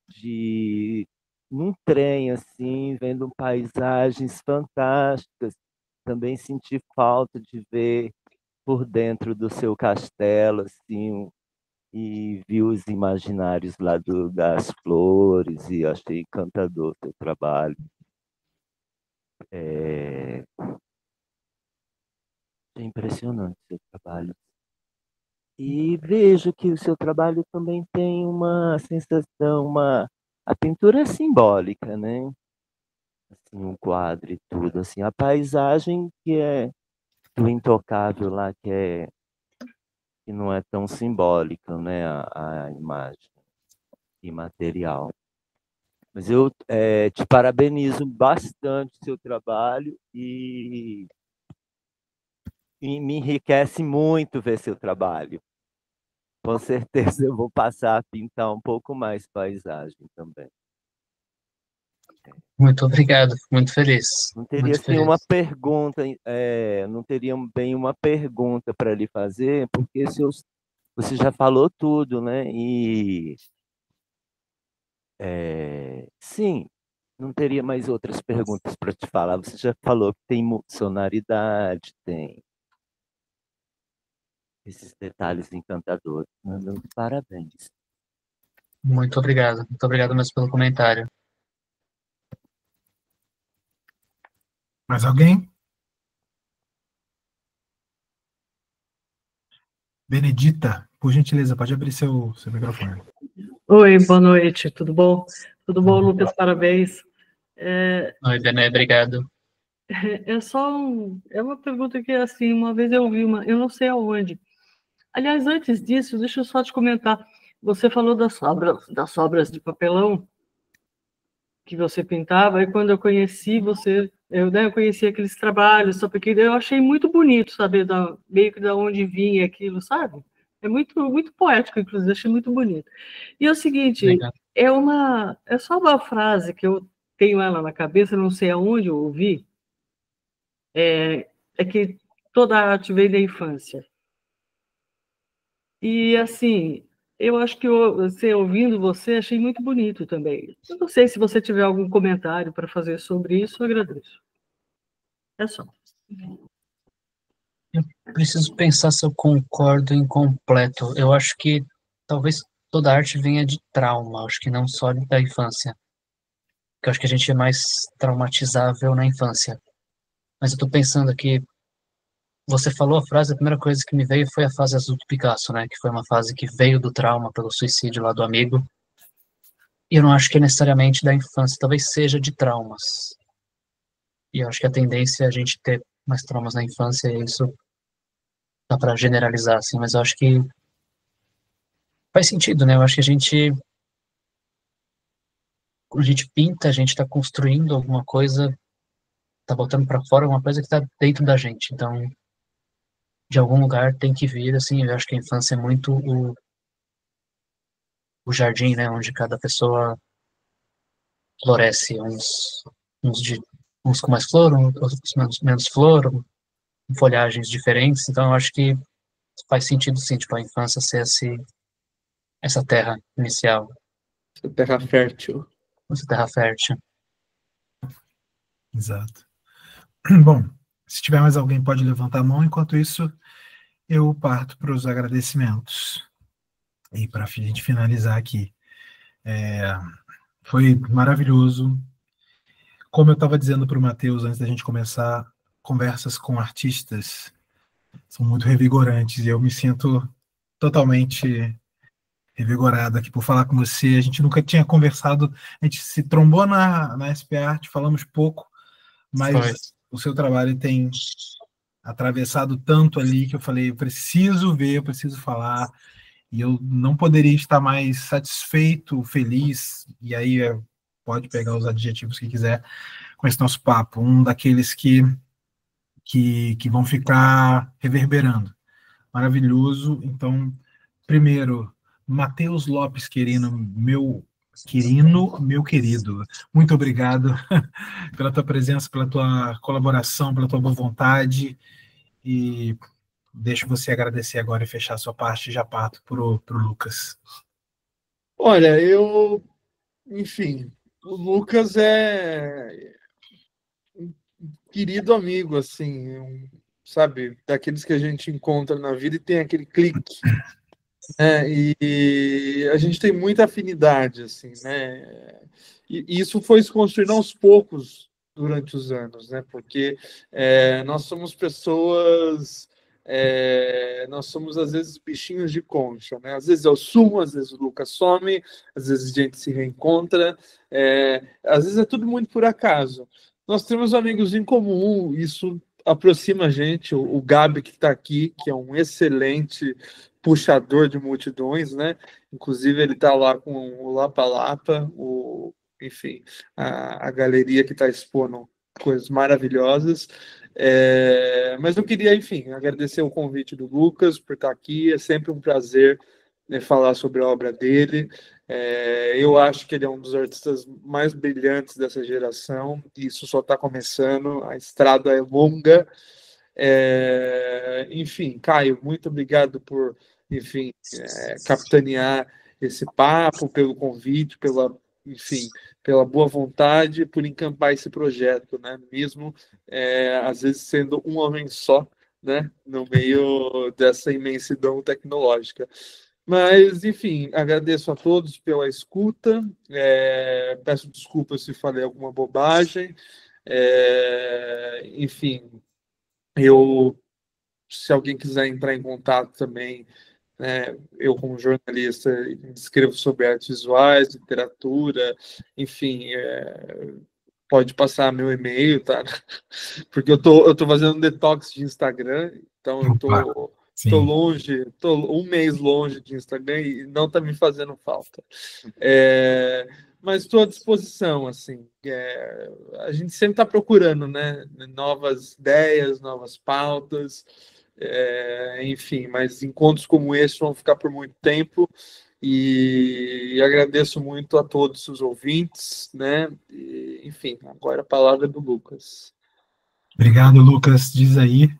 de, num trem assim, vendo paisagens fantásticas. Também senti falta de ver por dentro do seu castelo assim, e vi os imaginários lá das flores e achei encantador o seu trabalho. É impressionante o seu trabalho. E vejo que o seu trabalho também tem uma sensação, a pintura é simbólica, né? Assim, um quadro e tudo, assim, a paisagem que é do intocável lá, que não é tão simbólica, né? A imagem imaterial. Mas eu te parabenizo bastante o seu trabalho e me enriquece muito ver seu trabalho. Com certeza eu vou passar a pintar um pouco mais paisagem também. Muito obrigado, fico muito feliz. Não teria Muito assim uma feliz. pergunta, não teria bem uma pergunta para lhe fazer, porque você já falou tudo, né? Sim, não teria mais outras perguntas para te falar. Você já falou que tem sonoridade, tem esses detalhes encantadores. Meus parabéns. Muito obrigado mesmo pelo comentário. Mais alguém? Benedita, por gentileza, pode abrir seu microfone. Oi, boa noite, tudo bom? Tudo bom, Lucas? Parabéns. Oi, Bené, obrigado. É uma pergunta que, assim, uma vez eu vi eu não sei aonde. Aliás, antes disso, deixa eu só te comentar. Você falou das sobras de papelão que você pintava, e quando eu conheci você, eu conheci aqueles trabalhos, só porque eu achei muito bonito saber meio que da onde vinha aquilo, sabe? É muito, muito poético, inclusive, achei muito bonito. E é o seguinte, Legal. é só uma frase que eu tenho ela na cabeça, não sei aonde eu ouvi, é que toda arte vem da infância. E, assim, eu acho que ouvindo você, achei muito bonito também. Eu não sei se você tiver algum comentário para fazer sobre isso, eu agradeço. É só. Eu preciso pensar se eu concordo em completo. Eu acho que talvez toda arte venha de trauma, acho que não só da infância. Porque eu acho que a gente é mais traumatizável na infância. Mas eu tô pensando aqui, você falou a frase, a primeira coisa que me veio foi a fase azul do Picasso, né? Que foi uma fase que veio do trauma pelo suicídio lá do amigo. E eu não acho que é necessariamente da infância, talvez seja de traumas. E eu acho que a tendência é a gente ter mais traumas na infância, e isso dá para generalizar, assim, mas eu acho que faz sentido, né? Eu acho que quando a gente pinta, a gente está construindo alguma coisa, tá botando para fora alguma coisa que está dentro da gente. Então, de algum lugar tem que vir, assim, eu acho que a infância é muito o jardim, né? Onde cada pessoa floresce, uns com mais flor, outros com menos flor, com folhagens diferentes. Então, eu acho que faz sentido, sim, tipo, a infância ser essa terra inicial, Terra fértil. essa terra fértil. Exato. Bom, se tiver mais alguém, pode levantar a mão. Enquanto isso, eu parto para os agradecimentos. E para a gente finalizar aqui. Foi maravilhoso. Como eu estava dizendo para o Matheus antes da gente começar, conversas com artistas são muito revigorantes e eu me sinto totalmente revigorado aqui por falar com você. A gente nunca tinha conversado, a gente se trombou na SP Art, falamos pouco, mas o seu trabalho tem atravessado tanto ali que eu falei, eu preciso ver, eu preciso falar, e eu não poderia estar mais satisfeito, feliz, e aí pode pegar os adjetivos que quiser com esse nosso papo, um daqueles que vão ficar reverberando. Maravilhoso. Então, primeiro, Matheus Lopes Quirino, meu querido, muito obrigado pela tua presença, pela tua colaboração, pela tua boa vontade, e deixo você agradecer agora e fechar a sua parte, e já parto pro Lucas. Olha, enfim, o Lucas é um querido amigo, assim, sabe, daqueles que a gente encontra na vida e tem aquele clique, né? E a gente tem muita afinidade, assim, né? E isso foi se construindo aos poucos durante os anos, né? Porque nós somos pessoas, nós somos às vezes bichinhos de concha, né? Às vezes eu sumo, às vezes o Lucas some, às vezes a gente se reencontra, às vezes é tudo muito por acaso. Nós temos amigos em comum, isso aproxima a gente. O Gabi, que está aqui, que é um excelente puxador de multidões, né? Inclusive ele está lá com o Lapa Lapa, enfim, a galeria que está expondo coisas maravilhosas. Mas eu queria, enfim, agradecer o convite do Lucas por estar aqui. É sempre um prazer, né, falar sobre a obra dele. Eu acho que ele é um dos artistas mais brilhantes dessa geração, e isso só está começando, a estrada é longa. Enfim, Caio, muito obrigado por, enfim, capitanear esse papo, pelo convite, enfim, pela boa vontade, por encampar esse projeto, né? Mesmo às vezes sendo um homem só, né? No meio dessa imensidão tecnológica. Mas, enfim, agradeço a todos pela escuta, peço desculpas se falei alguma bobagem, enfim, se alguém quiser entrar em contato também, né, eu como jornalista escrevo sobre artes visuais, literatura, enfim, pode passar meu e-mail, tá? Porque eu tô fazendo um detox de Instagram, então eu tô longe, tô um mês longe de Instagram e não tá me fazendo falta. Mas estou à disposição, assim. A gente sempre está procurando, né? Novas ideias, novas pautas, enfim, mas encontros como esse vão ficar por muito tempo, e agradeço muito a todos os ouvintes, né? Enfim, agora a palavra é do Lucas. Obrigado, Lucas. Diz aí.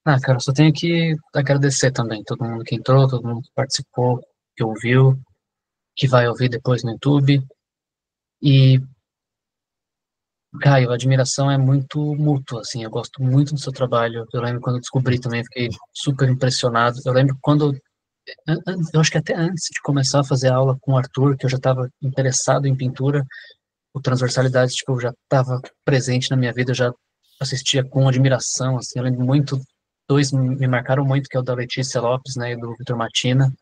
Cara, eu só tenho que agradecer também todo mundo que entrou, todo mundo que participou, que ouviu, que vai ouvir depois no YouTube. E, Caio, a admiração é muito mútua, assim, eu gosto muito do seu trabalho. Eu lembro quando eu descobri também, fiquei super impressionado. Eu lembro quando, eu acho que até antes de começar a fazer aula com o Arthur, que eu já estava interessado em pintura, o Transversalidades, tipo, já estava presente na minha vida, eu já assistia com admiração, assim, eu lembro muito, dois me marcaram muito, que é o da Letícia Lopes, né, e do Vitor Matina,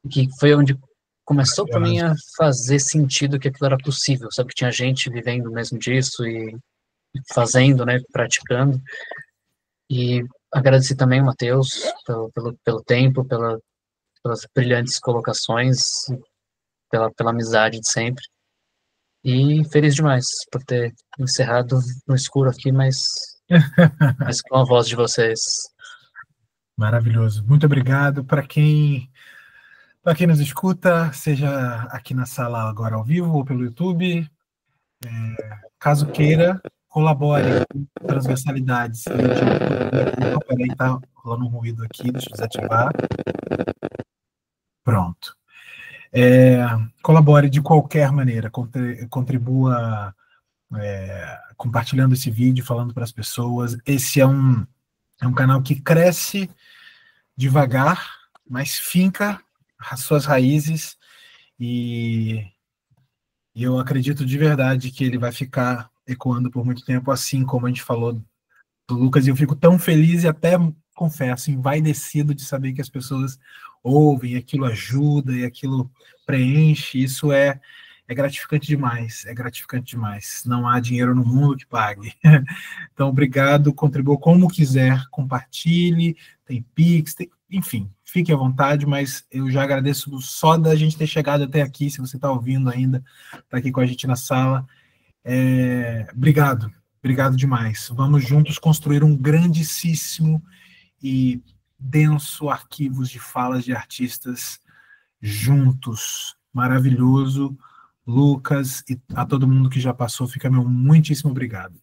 que foi onde começou para mim a fazer sentido que aquilo era possível, sabe, que tinha gente vivendo mesmo disso e fazendo, né, praticando. E agradecer também o Matheus pelo tempo, pelas brilhantes colocações, pela amizade de sempre. E feliz demais por ter encerrado no escuro aqui, mas com a voz de vocês. Maravilhoso. Muito obrigado. Para quem nos escuta, seja aqui na sala agora ao vivo ou pelo YouTube, caso queira, colabore com Transversalidades. Peraí, tá rolando um ruído aqui, deixa eu desativar. Pronto. Colabore de qualquer maneira, contribua compartilhando esse vídeo, falando para as pessoas. Esse é um canal que cresce devagar, mas finca as suas raízes, e eu acredito de verdade que ele vai ficar ecoando por muito tempo, assim como a gente falou do Lucas, e eu fico tão feliz e até, confesso, envaidecido de saber que as pessoas ouvem, aquilo ajuda e aquilo preenche. Isso é gratificante demais, Não há dinheiro no mundo que pague. Então, obrigado, contribua como quiser, compartilhe, tem Pix, enfim, fique à vontade, mas eu já agradeço só da gente ter chegado até aqui, se você está ouvindo ainda, está aqui com a gente na sala. Obrigado demais. Vamos juntos construir um grandíssimo e denso arquivo de falas de artistas juntos. Maravilhoso. Lucas e a todo mundo que já passou, fica meu muitíssimo obrigado.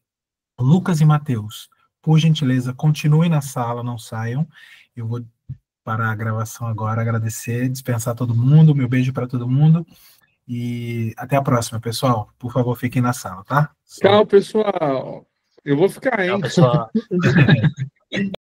Lucas e Matheus, por gentileza, continuem na sala, não saiam. Eu vou parar a gravação agora, agradecer, dispensar todo mundo, meu beijo para todo mundo e até a próxima, pessoal. Por favor, fiquem na sala, tá? Tchau, pessoal. Eu vou ficar, hein? Tchau, pessoal.